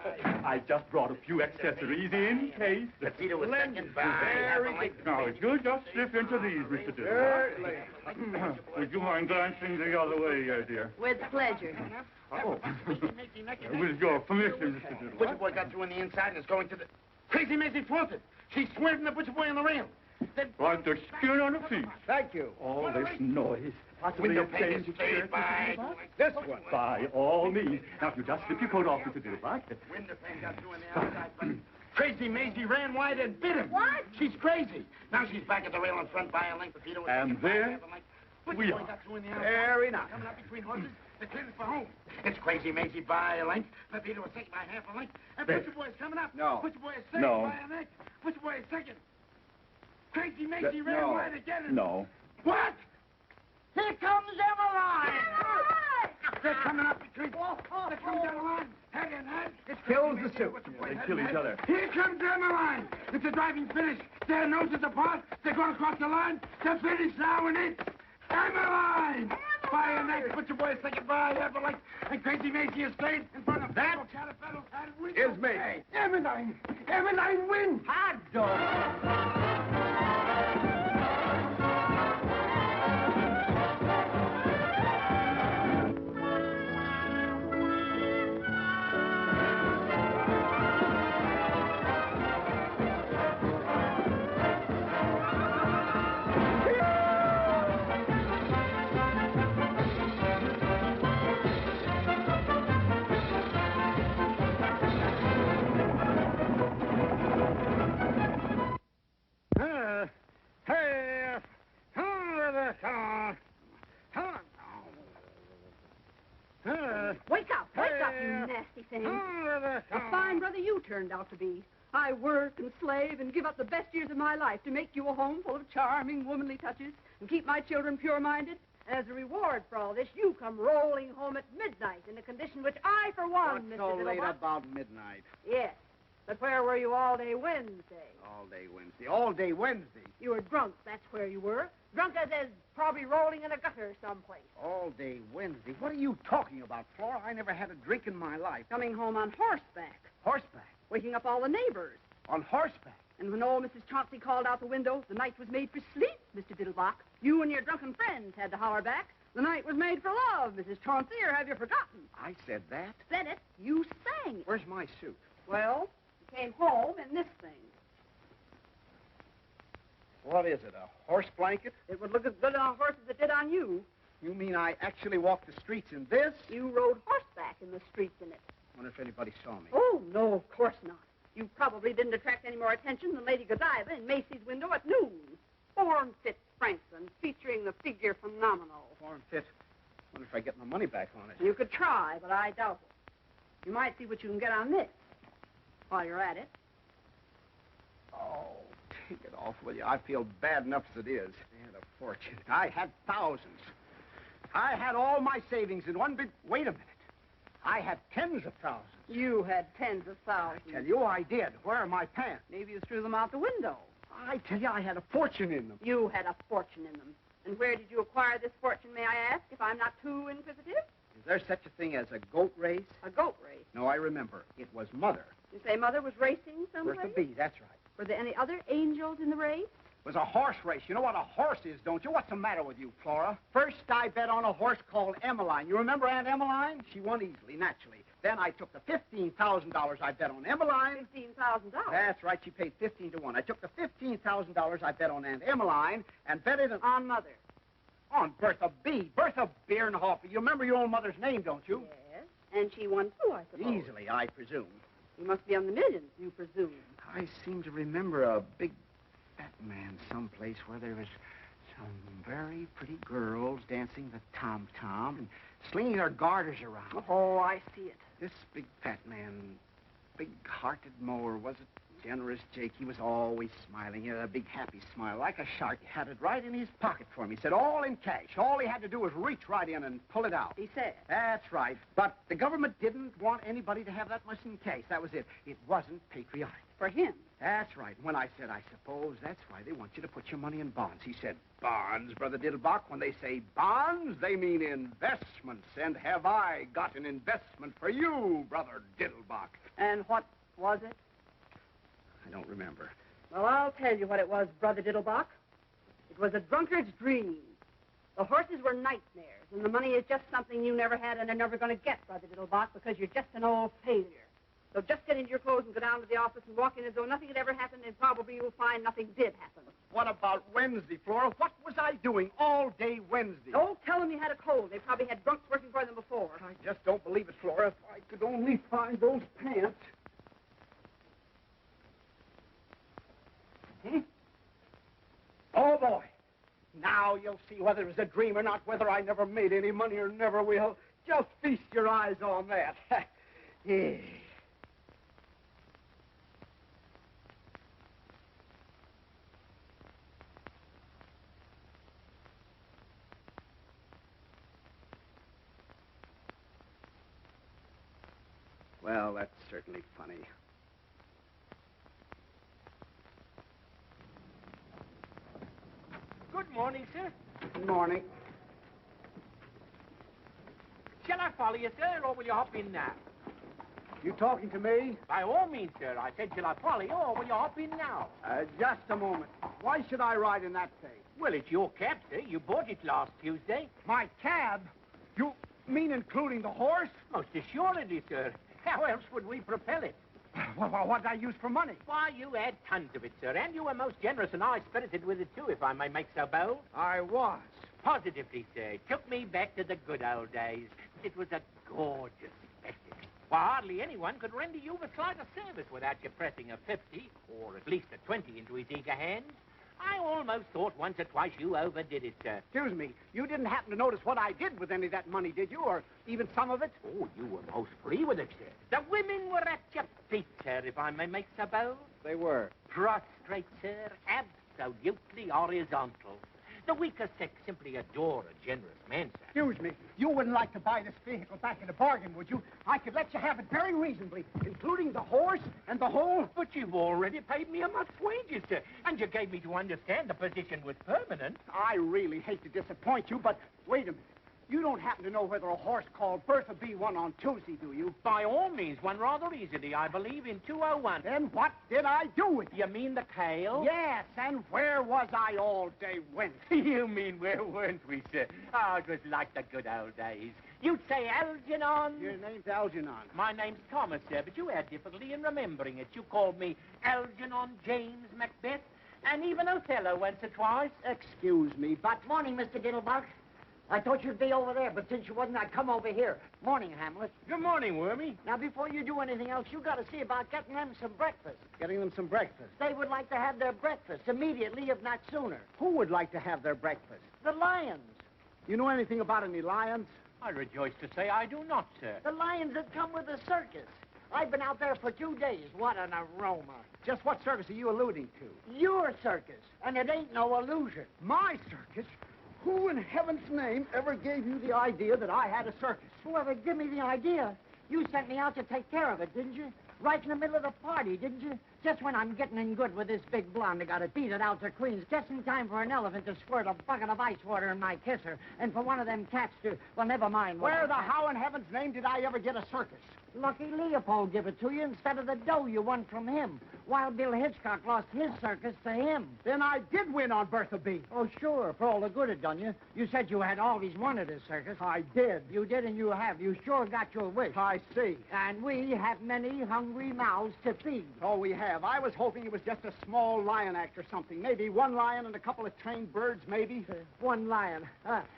I just brought a few accessories in case. Pepito a second by half a length. Now, if you'll just slip into these, Mr. Diddlebock. Would you mind glancing the other way, dear? With pleasure. Oh. With your permission, Mr. Diddlebock. Butcher Boy got through on the inside and is going to the... Crazy Maisie fronted. She's swerving the Butcher Boy on the rail. Like the skin on the feet. Thank you. All this noise. Possibly a Windowpane change is of third chairs, by... Mr. Diddlebock? This one. By all means. Now, if you just slip your coat off, Mr. Diddlebock. Windowpane got through on the outside, but... Crazy Maisie ran wide and bit him. What? She's crazy. Now she's back at the rail in front by a length. Pepito And there Butcher we Boy are. got through on the outside. Very nice. Coming up between horses. They're clearing for home. It's Crazy Maisie by a length. Pepito a second by half a length. And There. Butcher Boy's coming up. No. Butcher Boy is second No. by a length. Butcher Boy is second. Crazy Maisie ran no. wide again. And... No. What? Here comes Emmeline. They're coming up between... They're coming down the line. Head in head. It's Kills Crazy the suit. Butcher Boy, They head kill in each head. other. Here comes Emmeline. It's a driving finish. Their noses apart. They're going across the line. They're finished now, and it's Emmeline. By a neck. Butcher Boy second by half a length. And Crazy Maisie is straight in front of that. Caterpillar and Is me. Emmeline. Emmeline wins. Hot dog. Wake up, you nasty thing. A fine brother you turned out to be. I work and slave and give up the best years of my life to make you a home full of charming, womanly touches and keep my children pure-minded. As a reward for all this, you come rolling home at midnight in a condition which I, for one, What's Mr. so late Diddlebock... about midnight? Yes, but where were you all day Wednesday? All day Wednesday. All day Wednesday. You were drunk, that's where you were. Drunk as probably rolling in a gutter someplace. All day Wednesday. What are you talking about, Flora? I never had a drink in my life. Coming home on horseback. Horseback. Waking up all the neighbors. On horseback. And when old Mrs. Chauncey called out the window, the night was made for sleep, Mr. Diddlebock. You and your drunken friends had to holler back. The night was made for love, Mrs. Chauncey, or have you forgotten? I said that? Said it. You sang it. Where's my suit? Well, you came home in this thing. What is it, a horse blanket? It would look as good on a horse as it did on you. You mean I actually walked the streets in this? You rode horseback in the streets in it. Wonder if anybody saw me. Oh, no, of course not. You probably didn't attract any more attention than Lady Godiva in Macy's window at noon. Form-fit Franklin, featuring the figure phenomenal. Form-fit? Wonder if I get my money back on it. You could try, but I doubt it. You might see what you can get on this while you're at it. Oh, take it off, will you? I feel bad enough as it is. I had a fortune. I had thousands. I had all my savings in one big... Wait a minute. I had tens of thousands. You had tens of thousands. I tell you, I did. Where are my pants? Maybe you threw them out the window. I tell you, I had a fortune in them. You had a fortune in them. And where did you acquire this fortune, may I ask, if I'm not too inquisitive? Is there such a thing as a goat race? A goat race? No, I remember. It was Mother. You say Mother was racing someplace? Bertha B., that's right. Were there any other angels in the race? It was a horse race. You know what a horse is, don't you? What's the matter with you, Flora? First, I bet on a horse called Emmeline. You remember Aunt Emmeline? She won easily, naturally. Then I took the $15,000 I bet on Emmeline. $15,000? That's right. She paid 15 to 1. I took the $15,000 I bet on Aunt Emmeline and bet it on Mother. On Bertha B. Bertha Bierhofer. You remember your old mother's name, don't you? Yes. And she won too, I suppose. Easily, I presume. You must be on the millions, you presume. I seem to remember a big fat man someplace where there was some very pretty girls dancing the tom-tom and slinging their garters around. Oh, I see it. This big fat man, big-hearted mower, was it? Generous Jake. He was always smiling. He had a big, happy smile, like a shark. He had it right in his pocket for me. He said, all in cash. All he had to do was reach right in and pull it out. He said? That's right. But the government didn't want anybody to have that much in cash. That was it. It wasn't patriotic. For him? That's right. When I said, I suppose that's why they want you to put your money in bonds. He said, bonds, Brother Diddlebock. When they say bonds, they mean investments. And have I got an investment for you, Brother Diddlebock? And what was it? I don't remember. Well, I'll tell you what it was, Brother Diddlebock. It was a drunkard's dream. The horses were nightmares, and the money is just something you never had and are never going to get, Brother Diddlebock, because you're just an old failure. So just get into your clothes and go down to the office and walk in as though nothing had ever happened, and probably you'll find nothing did happen. What about Wednesday, Flora? What was I doing all day Wednesday? Don't tell them you had a cold. They probably had drunks working for them before. I just don't believe it, Flora. If I could only find those pants. Hmm? Oh, boy. Now you'll see whether it was a dream or not, whether I never made any money or never will. Just feast your eyes on that. Yeah. Well, that's certainly funny. Good morning, sir. Good morning. Shall I follow you, sir, or will you hop in now? You talking to me? By all means, sir. I said, shall I follow you, or will you hop in now? Just a moment. Why should I ride in that thing? Well, it's your cab, sir. You bought it last Tuesday. My cab? You mean including the horse? Most assuredly, sir. How else would we propel it? What did I use for money? Why, you had tons of it, sir, and you were most generous and high-spirited with it, too, if I may make so bold. I was. Positively, sir. It took me back to the good old days. It was a gorgeous spectacle. Why, hardly anyone could render you the slightest service without you pressing a 50, or at least a 20 into his eager hands. I almost thought once or twice you overdid it, sir. Excuse me, you didn't happen to notice what I did with any of that money, did you? Or even some of it? Oh, you were most free with it, sir. The women were at your feet, sir, if I may make so bold. They were. Prostrate, sir, absolutely horizontal. The weaker sex simply adore a generous man, sir. Excuse me, you wouldn't like to buy this vehicle back in a bargain, would you? I could let you have it very reasonably, including the horse and the whole... But you've already paid me a month's wages, sir, and you gave me to understand the position was permanent. I really hate to disappoint you, but wait a minute. You don't happen to know whether a horse called Bertha B won on Tuesday, do you? By all means, won rather easily, I believe, in 2:01. Then what did I do with it? You mean the kale? Yes, and where was I all day Wednesday? You mean where weren't we, sir? Oh, it was like the good old days. You'd say Algernon. Your name's Algernon. My name's Thomas, sir, but you had difficulty in remembering it. You called me Algernon James Macbeth, and even Othello once or twice. Excuse me, but... Morning, Mr. Diddlebock. I thought you'd be over there, but since you wasn't, I'd come over here. Morning, Hamlet. Good morning, Wormy. Now, before you do anything else, you got to see about getting them some breakfast. Getting them some breakfast. They would like to have their breakfast immediately, if not sooner. Who would like to have their breakfast? The lions. You know anything about any lions? I rejoice to say I do not, sir. The lions that come with the circus. I've been out there for 2 days. What an aroma. Just what circus are you alluding to? Your circus, and it ain't no illusion. My circus? Who in heaven's name ever gave you the idea that I had a circus? Whoever gave me the idea, you sent me out to take care of it, didn't you? Right in the middle of the party, didn't you? Just when I'm getting in good with this big blonde that got it beat it out to Queens, just in time for an elephant to squirt a bucket of ice water in my kisser, and for one of them cats to, well, never mind. Where the how in heaven's name did I ever get a circus? Lucky Leopold give it to you instead of the dough you won from him. Wild Bill Hitchcock lost his circus to him. Then I did win on Bertha B. Oh, sure, for all the good it done you. You said you had always wanted a circus. I did. You did and you have. You sure got your wish. I see. And we have many hungry mouths to feed. Oh, we have. I was hoping it was just a small lion act or something. Maybe one lion and a couple of trained birds, maybe. One lion.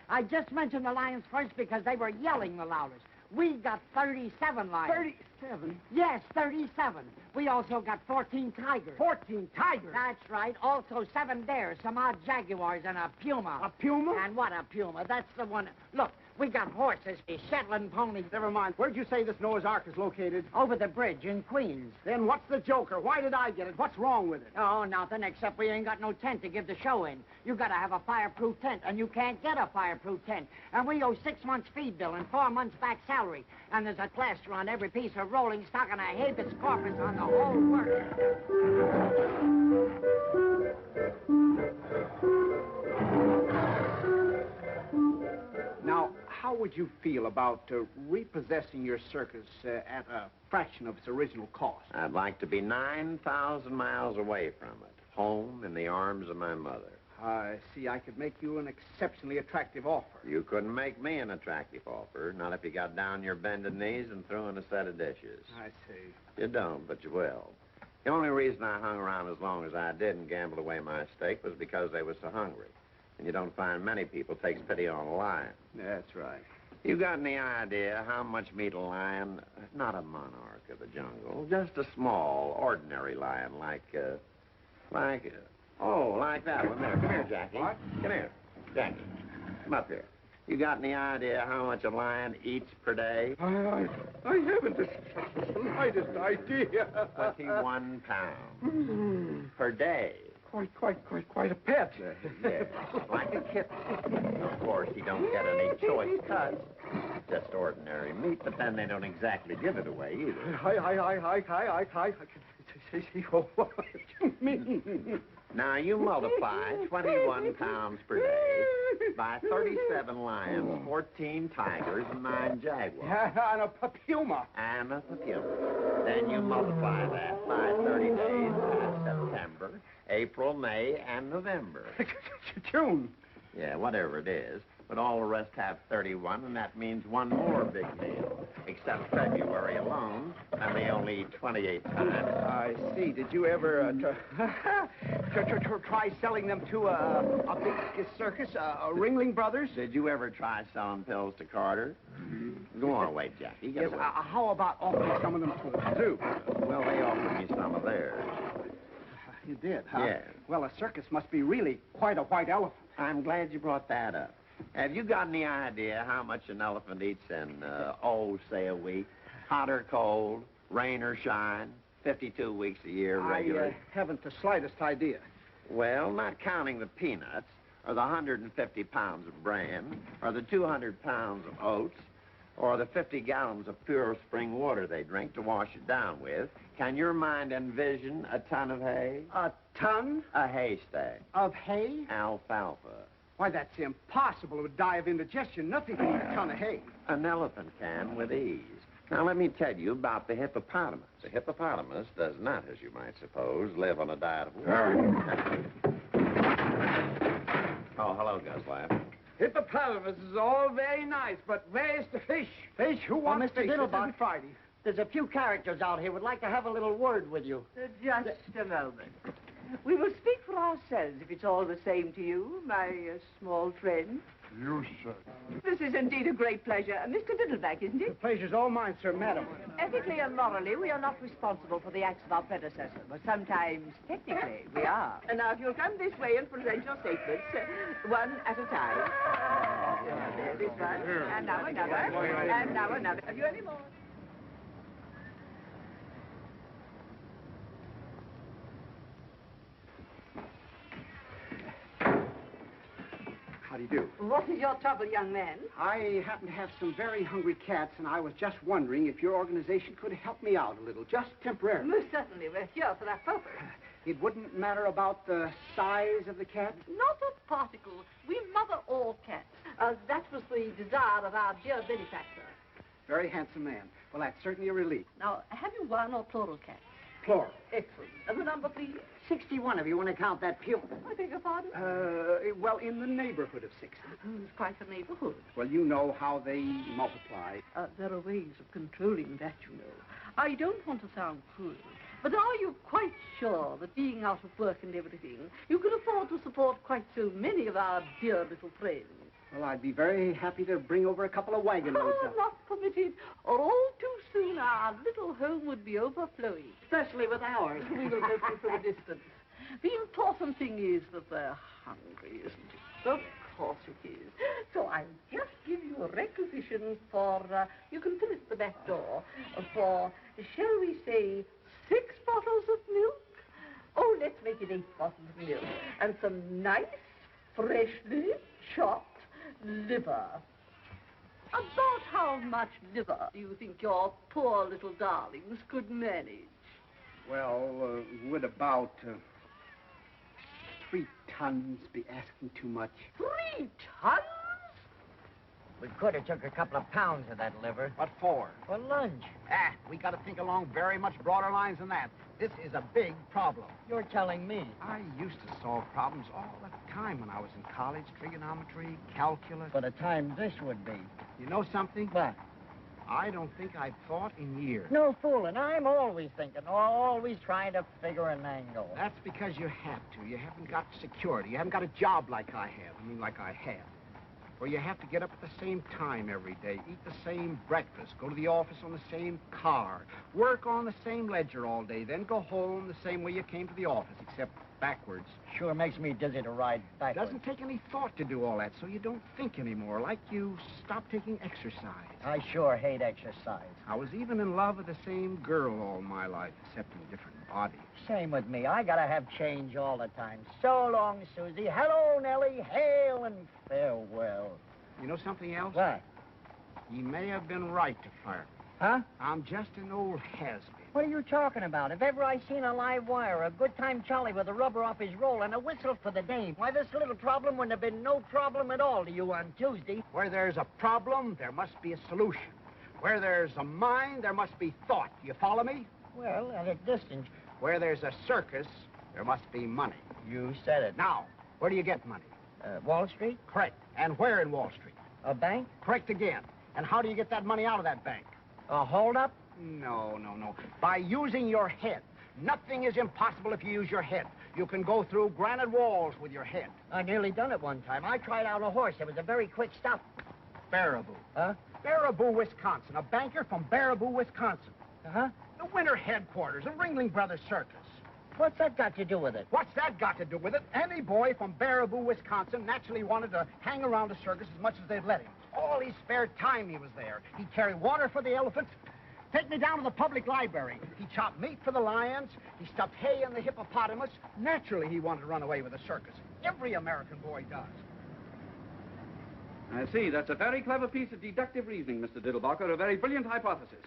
I just mentioned the lions first because they were yelling the loudest. We got 37 lions. 37? Yes, 37. We also got 14 tigers. 14 tigers? That's right. Also 7 bears, some odd jaguars, and a puma. A puma? And what a puma. That's the one. Look, we got horses, Shetland ponies. Never mind. Where'd you say this Noah's Ark is located? Over the bridge in Queens. Then what's the joker? Why did I get it? What's wrong with it? Oh, nothing, except we ain't got no tent to give the show in. You gotta have a fireproof tent, and you can't get a fireproof tent. And we owe 6 months feed bill and 4 months back salary. And there's a plaster on every piece of rolling stock and a habeas corpus on the whole work. Now, how would you feel about repossessing your circus at a fraction of its original cost? I'd like to be 9,000 miles away from it, home in the arms of my mother. I see. I could make you an exceptionally attractive offer. You couldn't make me an attractive offer, not if you got down your bended knees and threw in a set of dishes. I see. You don't, but you will. The only reason I hung around as long as I did and gambled away my stake was because they was so hungry. And you don't find many people takes pity on a lion. That's right. You got any idea how much meat a lion, not a monarch of the jungle, just a small, ordinary lion like that one there. Come here, Jackie. What? Come here, Jackie. Come up here. You got any idea how much a lion eats per day? I haven't the slightest idea. 21 pounds per day. Quite a pet. Yes, like a kitten. Of course, he don't get any choice cuts. Just ordinary meat, but then they don't exactly give it away either. What you mean? Now, you multiply 21 pounds per day by 37 lions, 14 tigers, and 9 jaguars. And a puma. And a puma. Then you multiply that by 30 days, September, April, May, and November. June. Yeah, whatever it is. But all the rest have 31, and that means one more big meal. Except February alone, and they only eat 28 times. I see. Did you ever try selling them to a big circus, Ringling Brothers? Did you ever try selling pills to Carter? Go on, wait, Jackie. Yes, how about offering some of them to the zoo? Well, they offered me some of theirs. You did, huh? Yes. Well, a circus must be really quite a white elephant. I'm glad you brought that up. Have you got any idea how much an elephant eats in, say a week? Hot or cold, rain or shine, 52 weeks a year regularly? I haven't the slightest idea. Well, not counting the peanuts, or the 150 pounds of bran, or the 200 pounds of oats, or the 50 gallons of pure spring water they drink to wash it down with, can your mind envision a ton of hay? A ton? A haystack. Of hay? Alfalfa. Why, that's impossible. It would die of indigestion. Nothing can eat a ton of hay. An elephant can with ease. Now, let me tell you about the hippopotamus. The hippopotamus does not, as you might suppose, live on a diet of water. Oh, hello, Guslav. Hippopotamus is all very nice, but where's the fish? Fish? Who wants Mr. fish? This Diddlebock. isn't Friday. There's a few characters out here would like to have a little word with you. Just a moment. We will speak for ourselves, if it's all the same to you, my small friend. You, sir. This is indeed a great pleasure. Mr. Diddleback, isn't it? The pleasure's all mine, sir, madam. Ethically and morally, we are not responsible for the acts of our predecessor, but sometimes, technically, we are. And now, if you'll come this way and present your statements, one at a time. This one, and now another, and now another. Have you any more? How do you do? What is your trouble, young man? I happen to have some very hungry cats, and I was just wondering if your organization could help me out a little, just temporarily. Most certainly. We're here for that purpose. It wouldn't matter about the size of the cat? Not a particle. We mother all cats. That was the desire of our dear benefactor. Very handsome man. Well, that's certainly a relief. Now, have you one or plural cats? Plural. Excellent. And the number, please? 61, if you want to count that pew. I beg your pardon? Well, in the neighborhood of 60. It's quite a neighborhood. Well, you know how they multiply. There are ways of controlling that, you know. I don't want to sound cruel, but are you quite sure that being out of work and everything, you can afford to support quite so many of our dear little friends? Well, I'd be very happy to bring over a couple of wagon loads of... Not permitted, or all too soon our little home would be overflowing. Especially with ours. We will help you from a distance. The important thing is that they're hungry, isn't it? Of course it is. So I'll just give you a requisition for, you can fill it at the back door, for, shall we say, 6 bottles of milk? Oh, let's make it 8 bottles of milk. And some nice, freshly chopped liver. About how much liver do you think your poor little darlings could manage? Well, would about 3 tons be asking too much? 3 tons? We could have took a couple of pounds of that liver. What for? For lunch. We got to think along very much broader lines than that. This is a big problem. You're telling me. I used to solve problems all the time when I was in college. Trigonometry, calculus. What a time this would be. You know something? What? I don't think I've thought in years. No fooling. I'm always thinking, always trying to figure an angle. That's because you have to. You haven't got security. You haven't got a job like I have. I mean, like I have. Where you have to get up at the same time every day, eat the same breakfast, go to the office on the same car, work on the same ledger all day, then go home the same way you came to the office, except backwards. Sure makes me dizzy to ride backwards. Doesn't take any thought to do all that, so you don't think anymore, like you stop taking exercise. I sure hate exercise. I was even in love with the same girl all my life, except in a different body. Same with me. I gotta have change all the time. So long, Susie. Hello, Nellie. Hail and farewell. You know something else? What? He may have been right to fire me. Huh? I'm just an old has-been. What are you talking about? If ever I seen a live wire, a good time Charlie with a rubber off his roll and a whistle for the dame, why, this little problem wouldn't have been no problem at all to you on Tuesday. Where there's a problem, there must be a solution. Where there's a mind, there must be thought. You follow me? Well, at a distance. Where there's a circus, there must be money. You said it. Now, where do you get money? Wall Street? Correct. And where in Wall Street? A bank? Correct again. And how do you get that money out of that bank? A hold-up? No. By using your head. Nothing is impossible if you use your head. You can go through granite walls with your head. I nearly done it one time. I tried out a horse. It was a very quick stop. Baraboo. Huh? Baraboo, Wisconsin. A banker from Baraboo, Wisconsin. Uh-huh. The winter headquarters of Ringling Brothers Circus. What's that got to do with it? What's that got to do with it? Any boy from Baraboo, Wisconsin naturally wanted to hang around the circus as much as they'd let him. All his spare time he was there. He'd carry water for the elephants, take me down to the public library. He chopped meat for the lions. He stuffed hay in the hippopotamus. Naturally, he wanted to run away with the circus. Every American boy does. I see. That's a very clever piece of deductive reasoning, Mr. Diddlebock, a very brilliant hypothesis.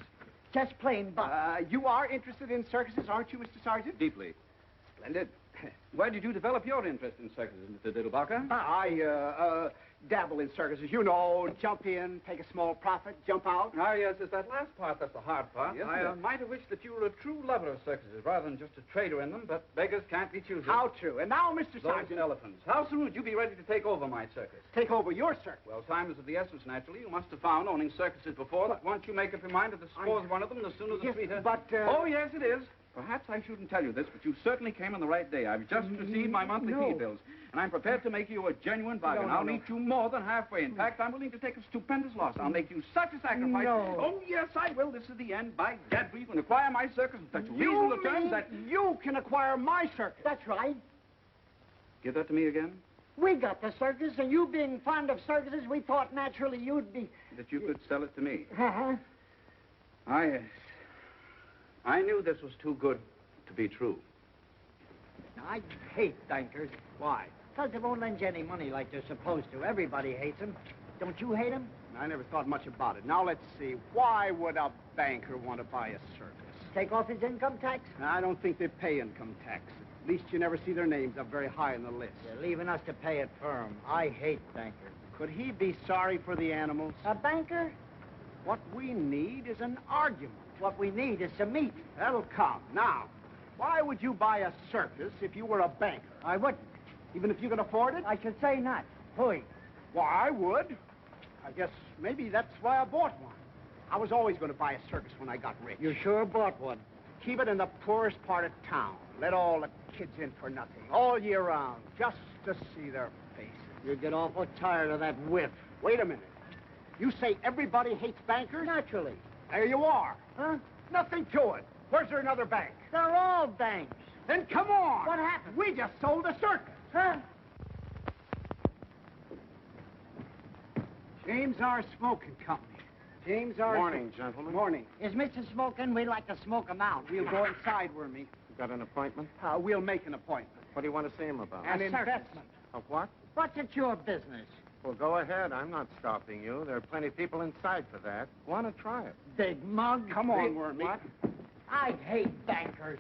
Just plain buck. You are interested in circuses, aren't you, Mr. Sergeant? Deeply. Splendid. Where did you develop your interest in circuses, Mr. Diddlebock? I dabble in circuses. You know, jump in, take a small profit, jump out. Ah, yes, it's that last part that's the hard part. Yes, I sir. might have wished that you were a true lover of circuses rather than just a trader in them, but beggars can't be choosers. How true. And now, Mr. Those Sergeant. elephants. How soon would you be ready to take over my circus? Take over your circus? Well, time is of the essence, naturally. You must have found, owning circuses before, that once you make up your mind to dispose of one of them, the sooner the Yes, sweeter. but, Oh, yes, it is. Perhaps I shouldn't tell you this, but you certainly came on the right day. I've just received my monthly fee bills, and I'm prepared to make you a genuine bargain. No, I'll no. meet you more than halfway. In fact, I'm willing to take a stupendous loss. I'll make you such a sacrifice. No. Oh, yes, I will. This is the end. By gad, you can acquire my circus in such reasonable terms that... You can acquire my circus. That's right. Give that to me again? We got the circus, and you being fond of circuses, we thought naturally you'd be... That you could sell it to me. Uh-huh. I knew this was too good to be true. I hate bankers. Why? Because they won't lend you any money like they're supposed to. Everybody hates them. Don't you hate them? I never thought much about it. Now, let's see. Why would a banker want to buy a circus? Take off his income tax? I don't think they pay income tax. At least you never see their names up very high on the list. They're leaving us to pay it for 'em. I hate bankers. Could he be sorry for the animals? A banker? What we need is an argument. What we need is some meat. That'll come. Now, why would you buy a circus if you were a banker? I wouldn't. Even if you can afford it? I should say not. Pooey. Why, I would. I guess maybe that's why I bought one. I was always going to buy a circus when I got rich. You sure bought one. Keep it in the poorest part of town. Let all the kids in for nothing, all year round, just to see their faces. You get awful tired of that whiff. Wait a minute. You say everybody hates bankers? Naturally. There you are. Huh? Nothing to it. Where's there another bank? They're all banks. Then come on. What happened? We just sold a circus. Huh? James R. Smoking Company. James R. Morning, gentlemen. Morning. Is Mr. Smoking? We'd like to smoke him out. We'll go inside, Wormy. You got an appointment? We'll make an appointment. What do you want to see him about? An A circus. investment. Of what? What's it your business? Well, go ahead. I'm not stopping you. There are plenty of people inside for that. Want to try it? Big mug. Come on, Wormy. What? I hate bankers.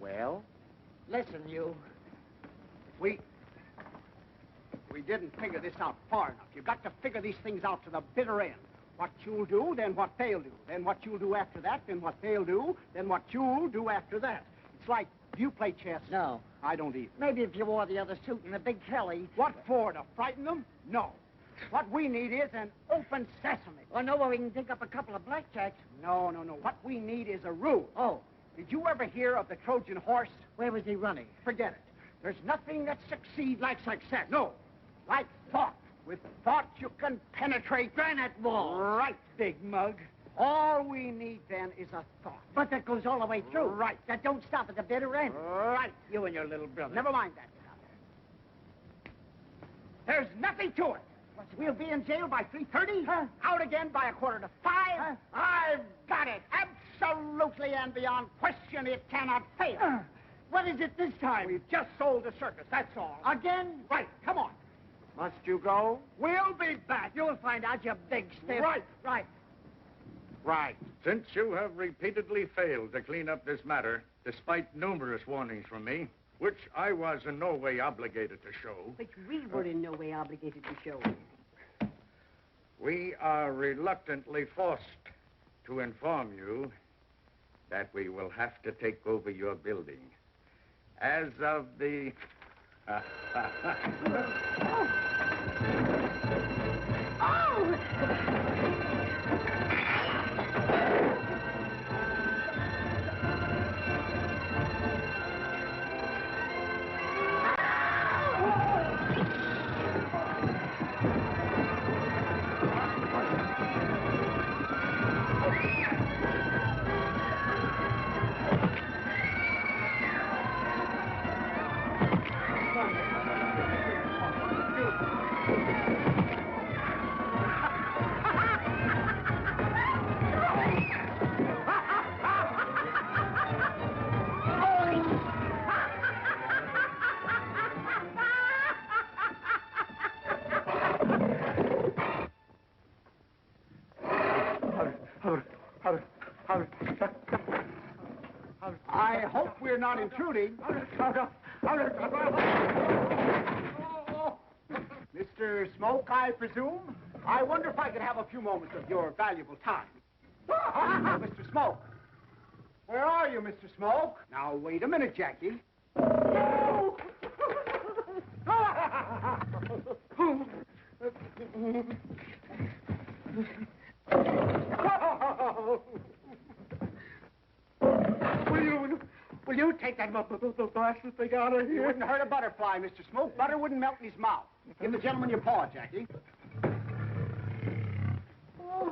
Well, Listen, you. we didn't figure this out far enough. You've got to figure these things out to the bitter end. What you'll do, then what they'll do. Then what you'll do after that, then what they'll do, then what you'll do after that. It's like, do you play chess? No. I don't either. Maybe if you wore the other suit and the big Kelly. What for, to frighten them? No. What we need is an open sesame. I know where we can dig up a couple of blackjacks. No. What we need is a rule. Oh. Did you ever hear of the Trojan horse? Where was he running? Forget it. There's nothing that succeeds like success. No. Like thought. With thought, you can penetrate Granite walls. Right, big mug. All we need, then, is a thought. But that goes all the way through. Right. That don't stop at the bitter end. Right. You and your little brother. Never mind that. There's nothing to it. We'll be in jail by 3:30. Huh? Out again by 4:45. Huh? I've got it. Absolutely and beyond question, it cannot fail. What is it this time? We've just sold the circus, that's all. Again? Right, come on. Must you go? We'll be back. You'll find out, you big stiff. Right. Right. Since you have repeatedly failed to clean up this matter, despite numerous warnings from me, which I was in no way obligated to show, Which we were in no way obligated to show. we are reluctantly forced to inform you that we will have to take over your building. As of the... not intruding. Mr. Smoke, I presume? I wonder if I could have a few moments of your valuable time. Mr. Smoke. Where are you, Mr. Smoke? Now, wait a minute, Jackie. Will you take that blasted thing out of here? You wouldn't hurt a butterfly, Mr. Smoke. Butter wouldn't melt in his mouth. Give the gentleman your paw, Jackie.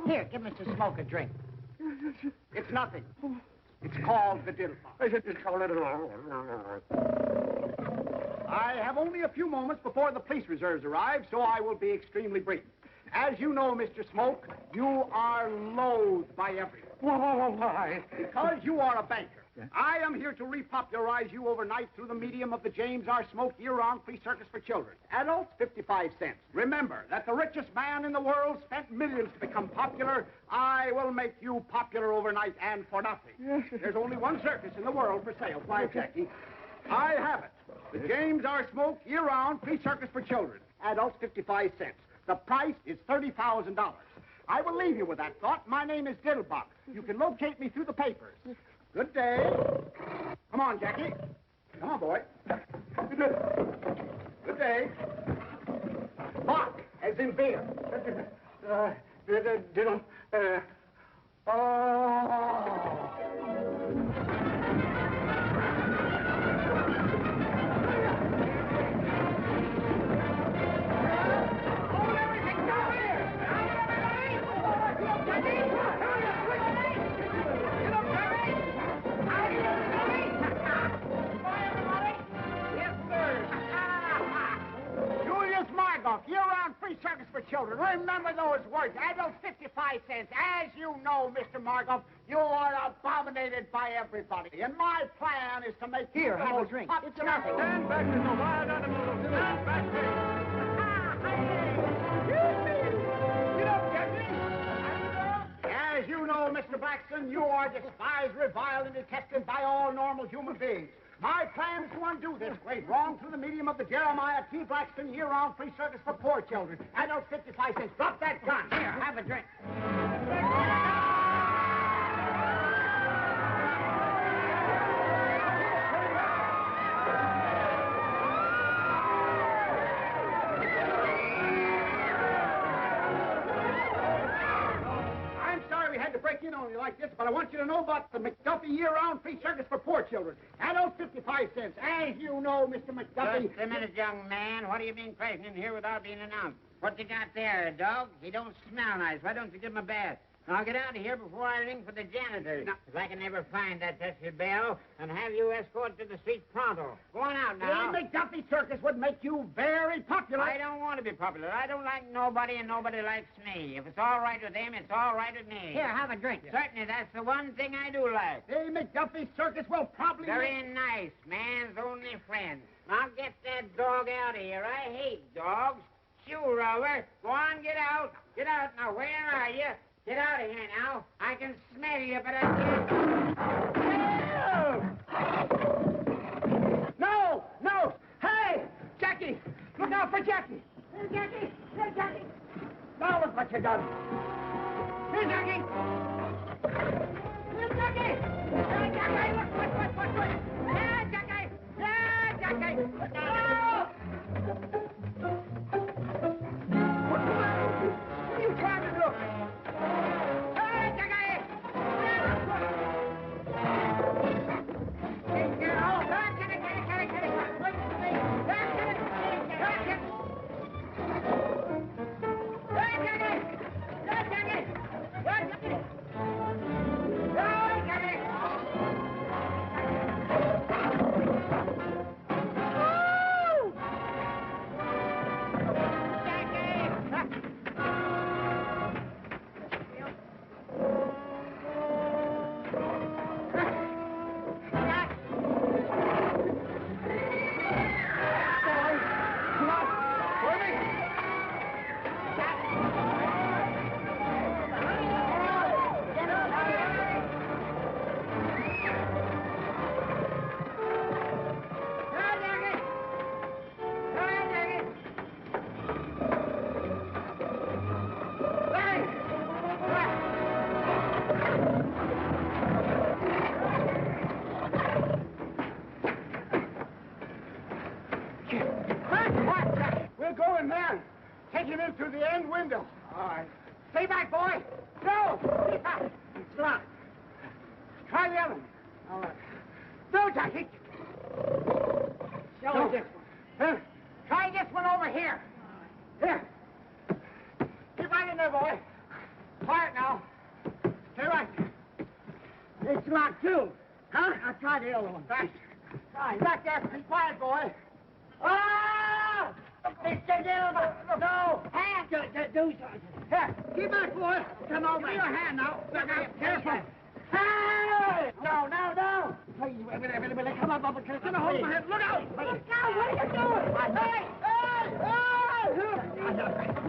Here, give Mr. Smoke a drink. It's nothing. It's called the Diddlebock. I have only a few moments before the police reserves arrive, so I will be extremely brief. As you know, Mr. Smoke, you are loathed by everyone. Why? Because you are a banker. I am here to repopularize you overnight through the medium of the James R. Smoke year-round free circus for children. Adults, 55 cents. Remember that the richest man in the world spent millions to become popular. I will make you popular overnight and for nothing. There's only one circus in the world for sale. Why, Jackie? I have it. The James R. Smoke year-round free circus for children. Adults, 55 cents. The price is $30,000. I will leave you with that thought. My name is Diddlebock. You can locate me through the papers. Good day. Come on, Jackie. Come on, boy. Good day. Bock, as in beer. Year-round free circus for children. Remember those words. Adults, 55 cents. As you know, Mr. Margoff, you are abominated by everybody. And my plan is to make Here, have a drink. It's nothing. Stand back, Mr. Wild Animal. Stand back, Get up, Jesse. As you know, Mr. Blackson, you are despised, reviled, and detested by all normal human beings. My plan is to undo this great wrong through the medium of the Jeremiah T. Blackson year-round free circus for poor children. Adults, 55 cents. Drop that gun. Here, have a drink. I'm sorry we had to break in on you like this, but I want you to know about the McDuffie year-round free circus for poor children. Adults, 55 cents. As you know, Mr. McDuffie... Just a minute, young man. What do you mean crashing in here without being announced? What you got there, a dog? He don't smell nice. Why don't you give him a bath? Now get out of here before I ring for the janitor. If I can never find that Tessie bell and have you escorted to the street pronto. Go on out now. The McDuffie circus would make you very popular. I don't want to be popular. I don't like nobody, and nobody likes me. If it's all right with them, it's all right with me. Here, have a drink. Certainly, that's the one thing I do like. The McDuffie circus will probably... Very nice. Man's only friend. Now get that dog out of here. I hate dogs. Shoo, Rover. Go on, get out. Get out. Now, where are you? Get out of here now. I can smell you, but I can't... No! No! Hey! Jackie! Look out for Jackie! Here, Jackie! Here, Jackie! Now look what you done! Here, Jackie! Here, Jackie! Here, Jackie! Look! Here, Jackie! Here, Jackie! No! What's the matter with you? What are you trying to do? Take him in through the end window. All right. Stay back, boy. No! Keep back. It's locked. Try the other one. All right. No, Jackie. Show us this one. Try this one over here. Here. Keep right in there, boy. Quiet now. Stay right. It's locked, too. Huh? I'll try the other one. Fast. Try. Back there. Be quiet, boy. Ah! Mr. Diddlebock! No! Hand! Do something. Here. Keep back, boy. Come over. Give me your hand now. Look out. Careful. Hey! No. Please, wait. Come up. Get a hold of my head. Look out! Look out! What are you doing? Hey!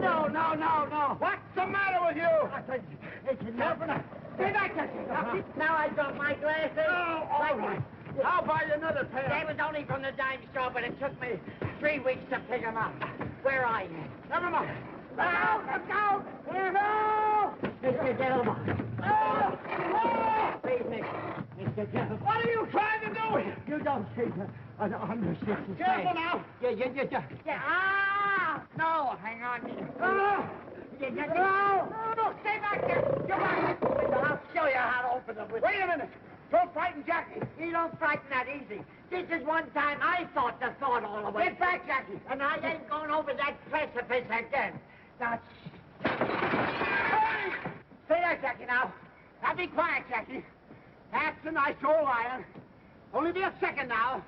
No. What's the matter with you? It's careful now. Stay back, Jesse. Now I got my glasses. Oh, all right. I'll buy you another pair. They was only from the dime store, but it took me 3 weeks to pick them up. Where are you? Never mind. Look out! No! Mr. Diddlebock. Please, Mr. Diddlebock. What are you trying to do? You don't seem to understand. Careful now. Yeah. Ah! No, hang on. No, stay back there. Come on. I'll show you how to open the window. Wait a minute. Don't frighten Jackie. You don't frighten that easy. This is one time I thought the thought all the way. Get back, Jackie. And I ain't going over that precipice again. Now, hey! Stay there, Jackie, now. Now, be quiet, Jackie. That's a nice old iron. Only be a second now.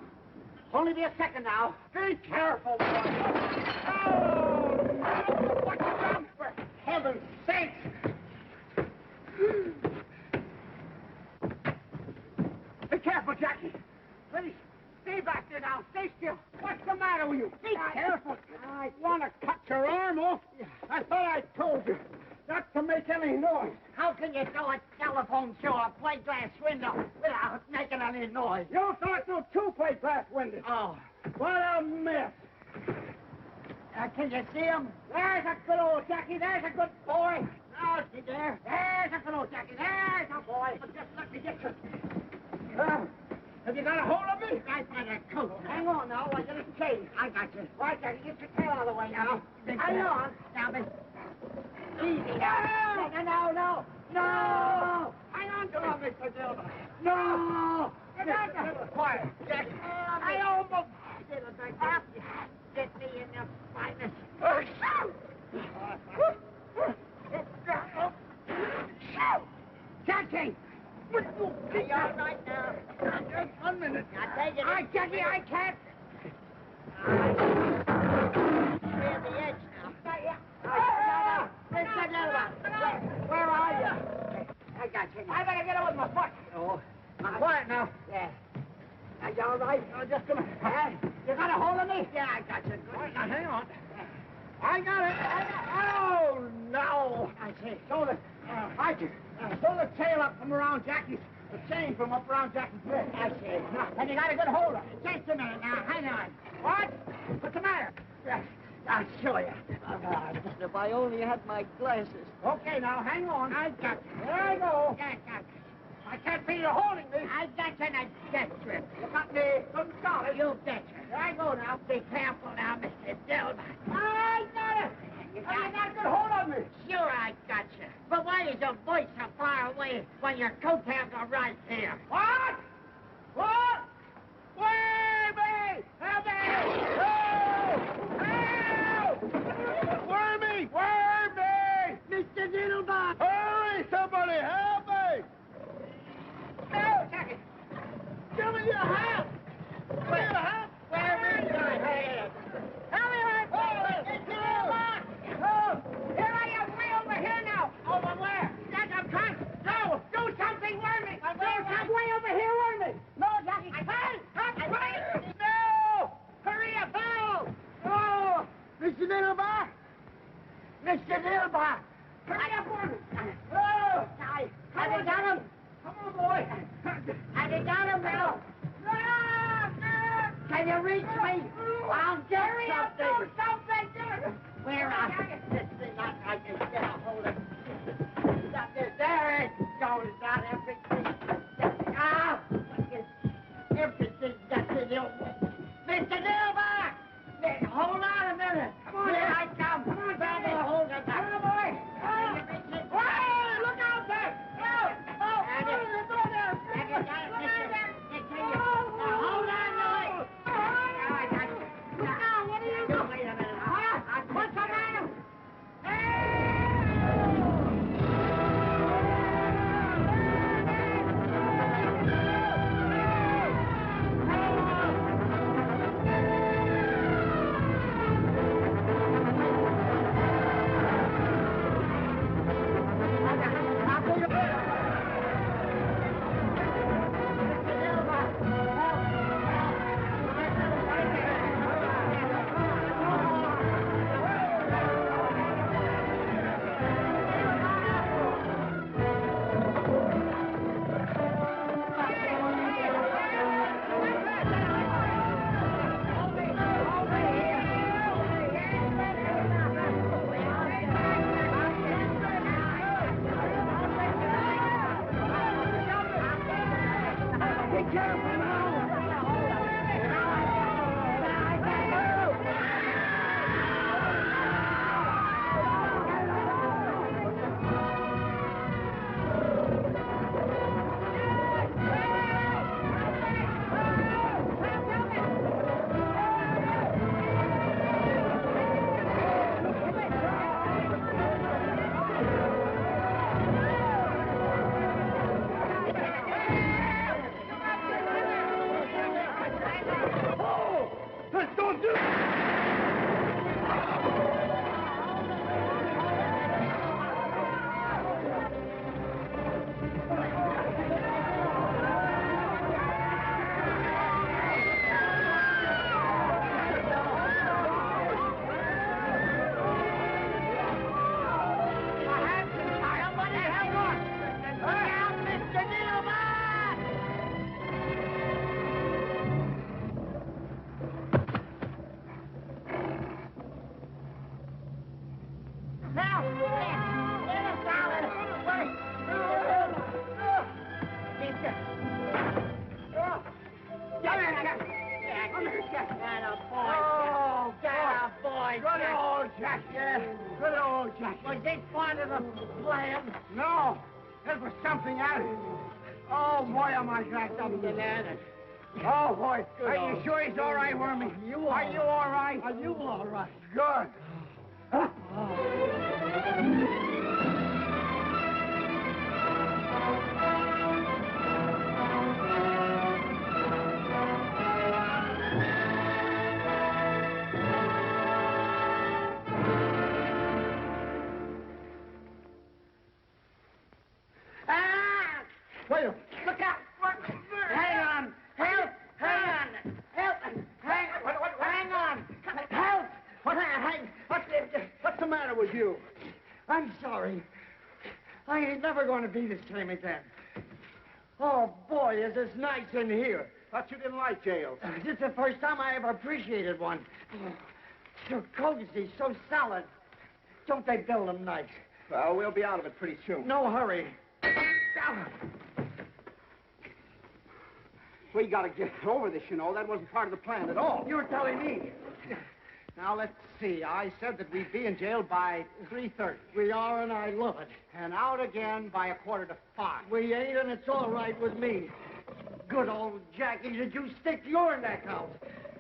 Be careful, boy. Oh, what you done? For heaven's sake. Be careful, Jackie. Please, stay back there now. Stay still. What's the matter with you? Be careful. I want to cut your arm off. I thought I told you not to make any noise. How can you throw a telephone through a plate glass window without making any noise? You throw it through 2 plate glass windows. Oh, what a mess. Can you see him? There's a good old Jackie. There's a good boy. Now, see there. There's a good old Jackie. There's a boy. Just let me get you. Have you got a hold of me? Right by that coat. Hang on now, I get his chain. I got you. Right, Jackie, get your tail out of the way now. Hang on. Now, miss. Easy now. No. Hang on to him, Mr. Diddlebock. No. Get back. Quiet. Jackie. I almost did it like that. Get me in the finest. Jackie! Are you all right now? Just 1 minute. Now take it. All right, Jackie, I can't. Clear the edge now. Mr. Diddlebock. Where are you? I got you. I better get it with my foot. Oh. I'm quiet now. Yeah. Are you all right? Just a minute. You got a hold of me? Yeah, I got you. Good. Right, now, hang on. I got it. Oh, no. I see. Throw the tail up from around Jackie's, the chain from up around Jackie's neck. I see. Now, and you got a good hold of it. Just a minute now. Hang on. What? What's the matter? I'll show you. If I only had my glasses. Okay, now, hang on. I got you. There I go. Yeah, got you. I can't feel you holding me. I got you in a death grip. You got me good solid. You betcha. There I go now. Be careful now, Mr. Diddlebock. I got it. You got a good hold on me. Sure, I got you. But why is your voice so far away when your coattails are right here? What? Where me? Help me! Help! Where me? Mr. Diddlebock! Hurry, somebody, help me! No, Jackie! Give me your hand! Where is your hand? Help me, Mr. Diddlebock! Oh, here I am, way over here now. Over where? I'm trying. No, do something, Wormy. Way over here, Wormy. No, Jackie. No! Hurry up, Bill! Oh, Mr. Diddlebock! Hurry up, Wormy. Oh, have you got him? Come on, boy. Have you got him, Bill? Can you reach me? I'll get something. Where are you? This thing, I can get a hold of it. There it goes, not everything. Everything that's in your way. Mr. Diddlebock! Hold on a minute. Come on, here I come. Come on, Help! Get us out of Oh, that boy, Good old Jack. Yeah, good old Jack. Was it part of the plan? No, there was something added. Oh, boy, am I glad something added. Oh, boy. Are you sure he's all right, Wormy? Are you all right? Are you all right? Good. Wait a minute. Look out! Hang on! Help! Hang on! Help! Hang on! Help! What's the matter with you? I'm sorry. I ain't never going to be this time again. Oh, boy, is this nice in here. Thought you didn't like jails. This is the first time I ever appreciated one. So cozy, so solid. Don't they build them nice? Well, we'll be out of it pretty soon. No hurry. We gotta get over this, you know. That wasn't part of the plan at all. You're telling me. Now, let's see. I said that we'd be in jail by 3:30. We are, and I love it. And out again by 4:45. We ain't, and it's all right with me. Good old Jackie, did you stick your neck out?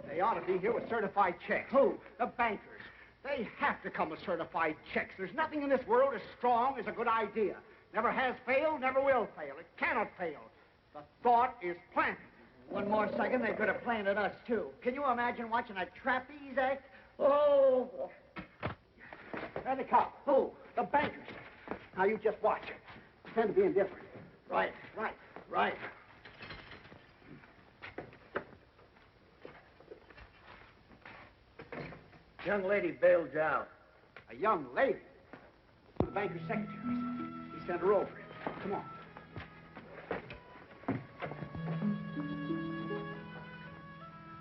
They ought to be here with certified checks. Who? The bankers. They have to come with certified checks. There's nothing in this world as strong as a good idea. Never has failed, never will fail. It cannot fail. The thought is planted. One more second, they could have planted us, too. Can you imagine watching a trapeze act? Oh. There they come. Who? The bankers. Now, you just watch. Pretend to be indifferent. Right. Young lady bailed you out. A young lady. The banker's secretary. He sent her over. Come on.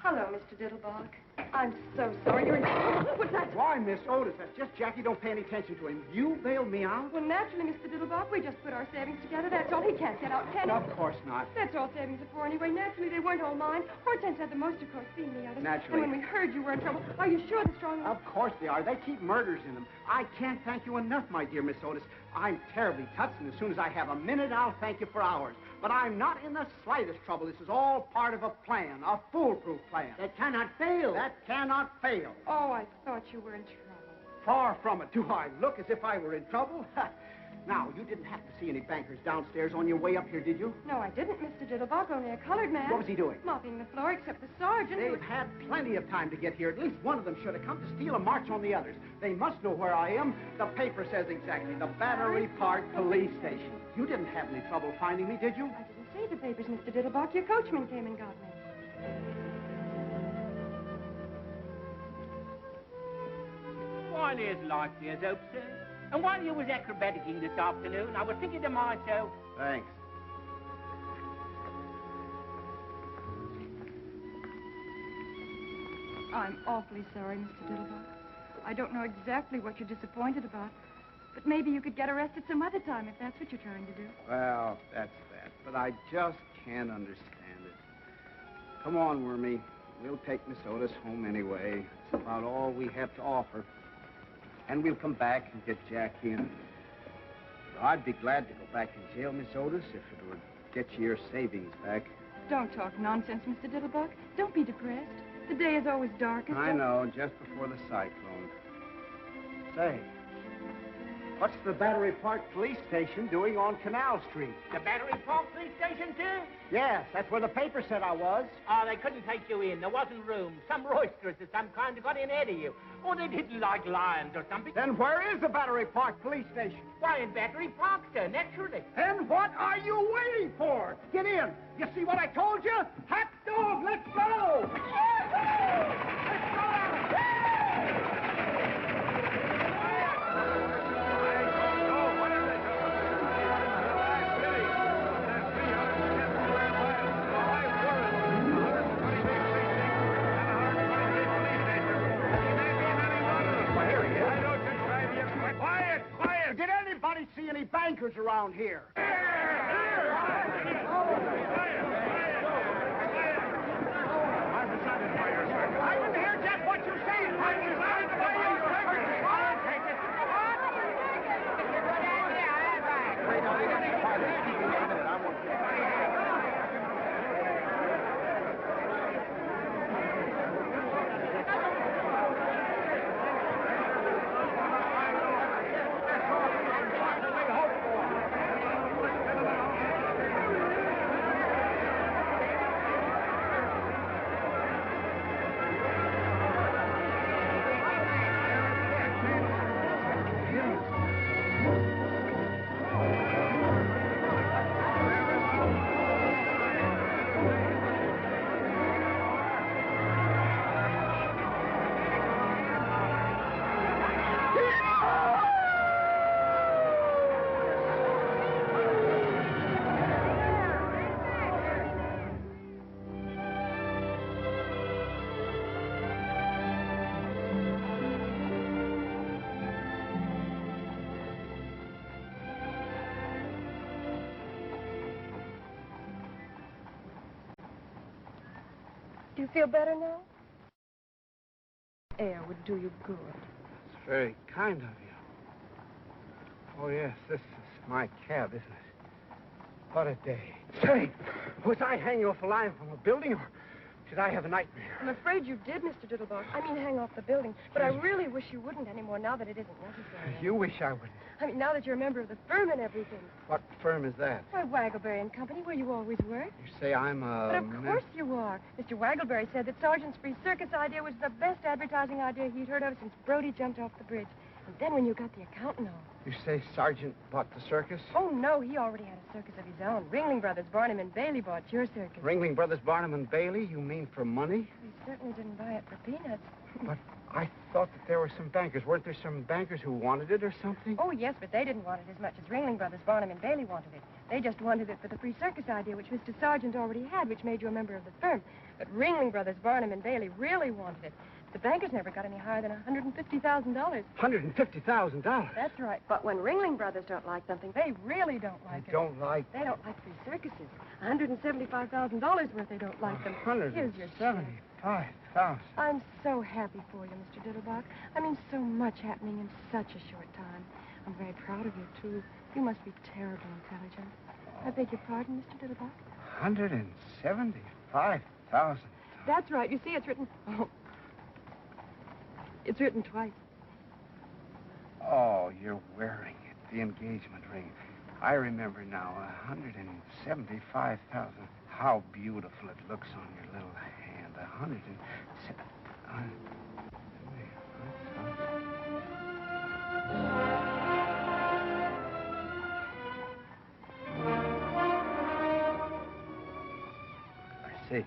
Hello, Mr. Diddlebock. I'm so sorry. You're in trouble. What's that? Why, Miss Otis? That's just Jackie. Don't pay any attention to him. You bailed me out? Well, naturally, Mr. Diddlebock, we just put our savings together. That's all. He can't get out, can he? Of course not. That's all savings are for anyway. Naturally, they weren't all mine. Hortense had the most, of course, being the others. Naturally. And when we heard you were in trouble, are you sure the strong... Of course they are. They keep murders in them. I can't thank you enough, my dear Miss Otis. I'm terribly touched, and as soon as I have a minute, I'll thank you for hours. But I'm not in the slightest trouble. This is all part of a plan, a foolproof plan. That cannot fail. That cannot fail. Oh, I thought you were in trouble. Far from it. Do I look as if I were in trouble? Now, you didn't happen to see any bankers downstairs on your way up here, did you? No, I didn't, Mr. Diddlebock. Only a colored man. What was he doing? Mopping the floor, except the sergeant. They've had plenty of time to get here. At least one of them should have come to steal a march on the others. They must know where I am. The paper says exactly. The Battery Park Police Station. You didn't have any trouble finding me, did you? I didn't see the papers, Mr. Diddlebock. Your coachman came and got me. Why, there's life, there's hope, sir. And while you was acrobaticking this afternoon, I was thinking to myself... Thanks. I'm awfully sorry, Mr. Diddlebock. I don't know exactly what you're disappointed about, but maybe you could get arrested some other time if that's what you're trying to do. Well, that's that. But I just can't understand it. Come on, Wormy. We'll take Miss Otis home anyway. It's about all we have to offer. And we'll come back and get Jack in. I'd be glad to go back in jail, Miss Otis, if it would get you your savings back. Don't talk nonsense, Mr. Diddlebock. Don't be depressed. The day is always darkest. I know, just before the cyclone. Say, what's the Battery Park Police Station doing on Canal Street? The Battery Park Police Station, too? Yes, that's where the paper said I was. Oh, they couldn't take you in. There wasn't room. Some roisterers of some kind got in ahead of you. Or they didn't like lions or something. Then where is the Battery Park Police Station? Why, in Battery Park, sir, naturally. And what are you waiting for? Get in. You see what I told you? Hot dog, let's go! Let's go! Quiet! Did anybody see any bankers around here? I didn't hear just what you said. I'm decided to buy your circus. I'll take it. Do you feel better now? Air would do you good. It's very kind of you. Oh, yes, this is my cab, isn't it? What a day. Say, was I hanging off a line from a building, or did I have a nightmare? I'm afraid you did, Mr. Diddlebock. I mean, hang off the building. But I really wish you wouldn't anymore now that it isn't necessary. You wish I wouldn't. I mean, now that you're a member of the firm and everything. What firm is that? Why, Waggleberry and Company, where you always work. You say I'm a... But of course you are. Mr. Waggleberry said that Sergeant's free circus idea was the best advertising idea he'd heard of since Brody jumped off the bridge. And then when you got the accountant on. You say Sergeant bought the circus? Oh, no, he already had a circus of his own. Ringling Brothers, Barnum and Bailey bought your circus. Ringling Brothers, Barnum and Bailey? You mean for money? He certainly didn't buy it for peanuts. But I thought that there were some bankers. Weren't there some bankers who wanted it or something? Oh, yes, but they didn't want it as much as Ringling Brothers, Barnum and Bailey wanted it. They just wanted it for the free circus idea, which Mr. Sargent already had, which made you a member of the firm. But Ringling Brothers, Barnum and Bailey really wanted it. The bankers never got any higher than $150,000. $150,000? That's right. But when Ringling Brothers don't like something, they really don't like it. They don't like... They don't like free circuses. $175,000 worth they don't like them. Here's your check. $175,000. I'm so happy for you, Mr. Diddlebock. I mean, so much happening in such a short time. I'm very proud of you, too. You must be terribly intelligent. I beg your pardon, Mr. Diddlebock? $175,000. That's right. You see, it's written... Oh. It's written twice. Oh, you're wearing it, the engagement ring. I remember now, $175,000. How beautiful it looks on your little hand. I see.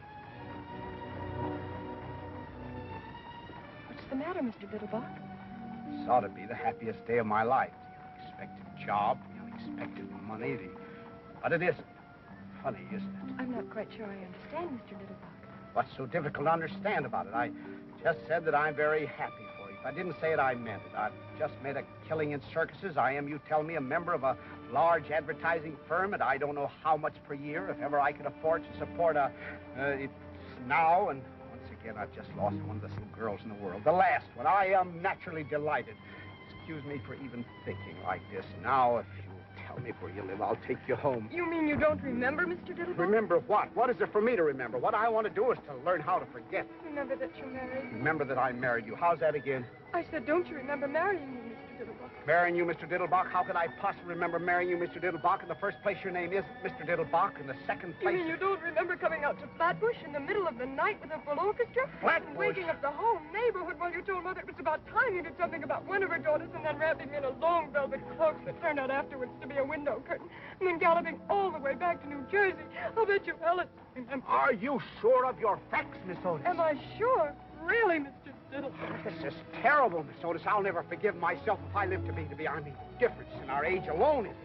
What's the matter, Mr. Diddlebock? This ought to be the happiest day of my life. The unexpected job, the unexpected money, But it isn't. Funny, isn't it? I'm not quite sure I understand, Mr. Diddlebock. What's so difficult to understand about it? I just said that I'm very happy for you. If I didn't say it, I meant it. I've just made a killing in circuses. I am, you tell me, a member of a large advertising firm, and I don't know how much per year, if ever I could afford to support it's now, and once again, I've just lost one of the little girls in the world. The last one. I am naturally delighted. Excuse me for even thinking like this. Now, if you tell me where you live, I'll take you home. You mean you don't remember, Mr. Diddlebock? Remember what? What is there for me to remember? What I want to do is to learn how to forget. Remember that you're married? Remember that I married you. How's that again? I said, don't you remember marrying me, Mr. Diddlebock? Marrying you, Mr. Diddlebock? How could I possibly remember marrying you, Mr. Diddlebock? In the first place, your name isn't Mr. Diddlebock. In the second place... You mean you don't remember coming out to Flatbush in the middle of the night with a full orchestra? Flatbush? And waking up the whole neighborhood while you told Mother it was about time you did something about one of her daughters, and then wrapping me in a long velvet cloak that turned out afterwards to be a window curtain, and then galloping all the way back to New Jersey. I'll bet you Ellen... Are you sure of your facts, Miss Otis? Am I sure? Really, Mr. Diddlebock? This is terrible, Miss Otis. I'll never forgive myself if I live to be. I mean, difference in our age alone is.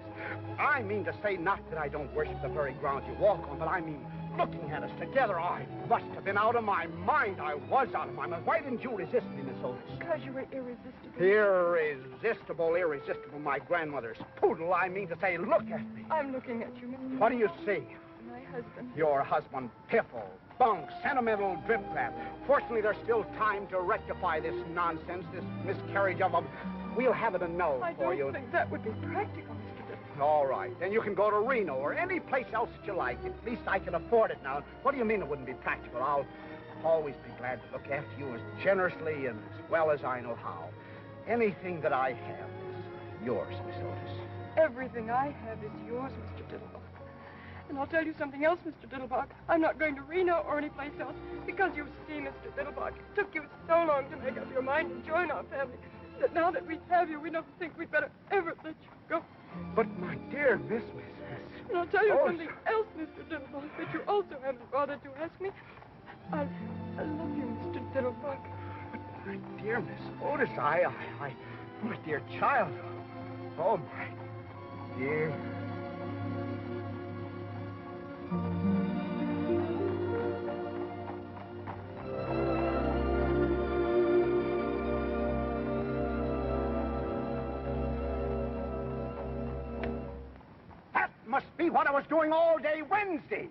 I mean to say not that I don't worship the very ground you walk on, but I mean looking at us together. I must have been out of my mind. I was out of my mind. Why didn't you resist me, Miss Otis? Because you were irresistible. Irresistible, irresistible. My grandmother's poodle, I mean to say. Look at me. I'm looking at you, Mr. What do you see? My husband. Your husband, piffle, bunk, sentimental drip-crap. Fortunately, there's still time to rectify this nonsense, this miscarriage of a... We'll have it a no for you. I don't think that would be practical, Mr. Diddlebock. All right. Then you can go to Reno or any place else that you like. At least I can afford it now. What do you mean it wouldn't be practical? I'll always be glad to look after you as generously and as well as I know how. Anything that I have is yours, Miss Otis. Everything I have is yours, Mr. Diddlebock. And I'll tell you something else, Mr. Diddlebock. I'm not going to Reno or any place else because you see, Mr. Diddlebock, it took you so long to make up your mind and join our family that now that we have you, we don't think we'd better ever let you go. But, my dear Miss... And I'll tell you something else, Mr. Diddlebock, that you also haven't bothered to ask me. I love you, Mr. Diddlebock. But, my dear Miss Otis, my dear child. Oh, my dear... That must be what I was doing all day Wednesday.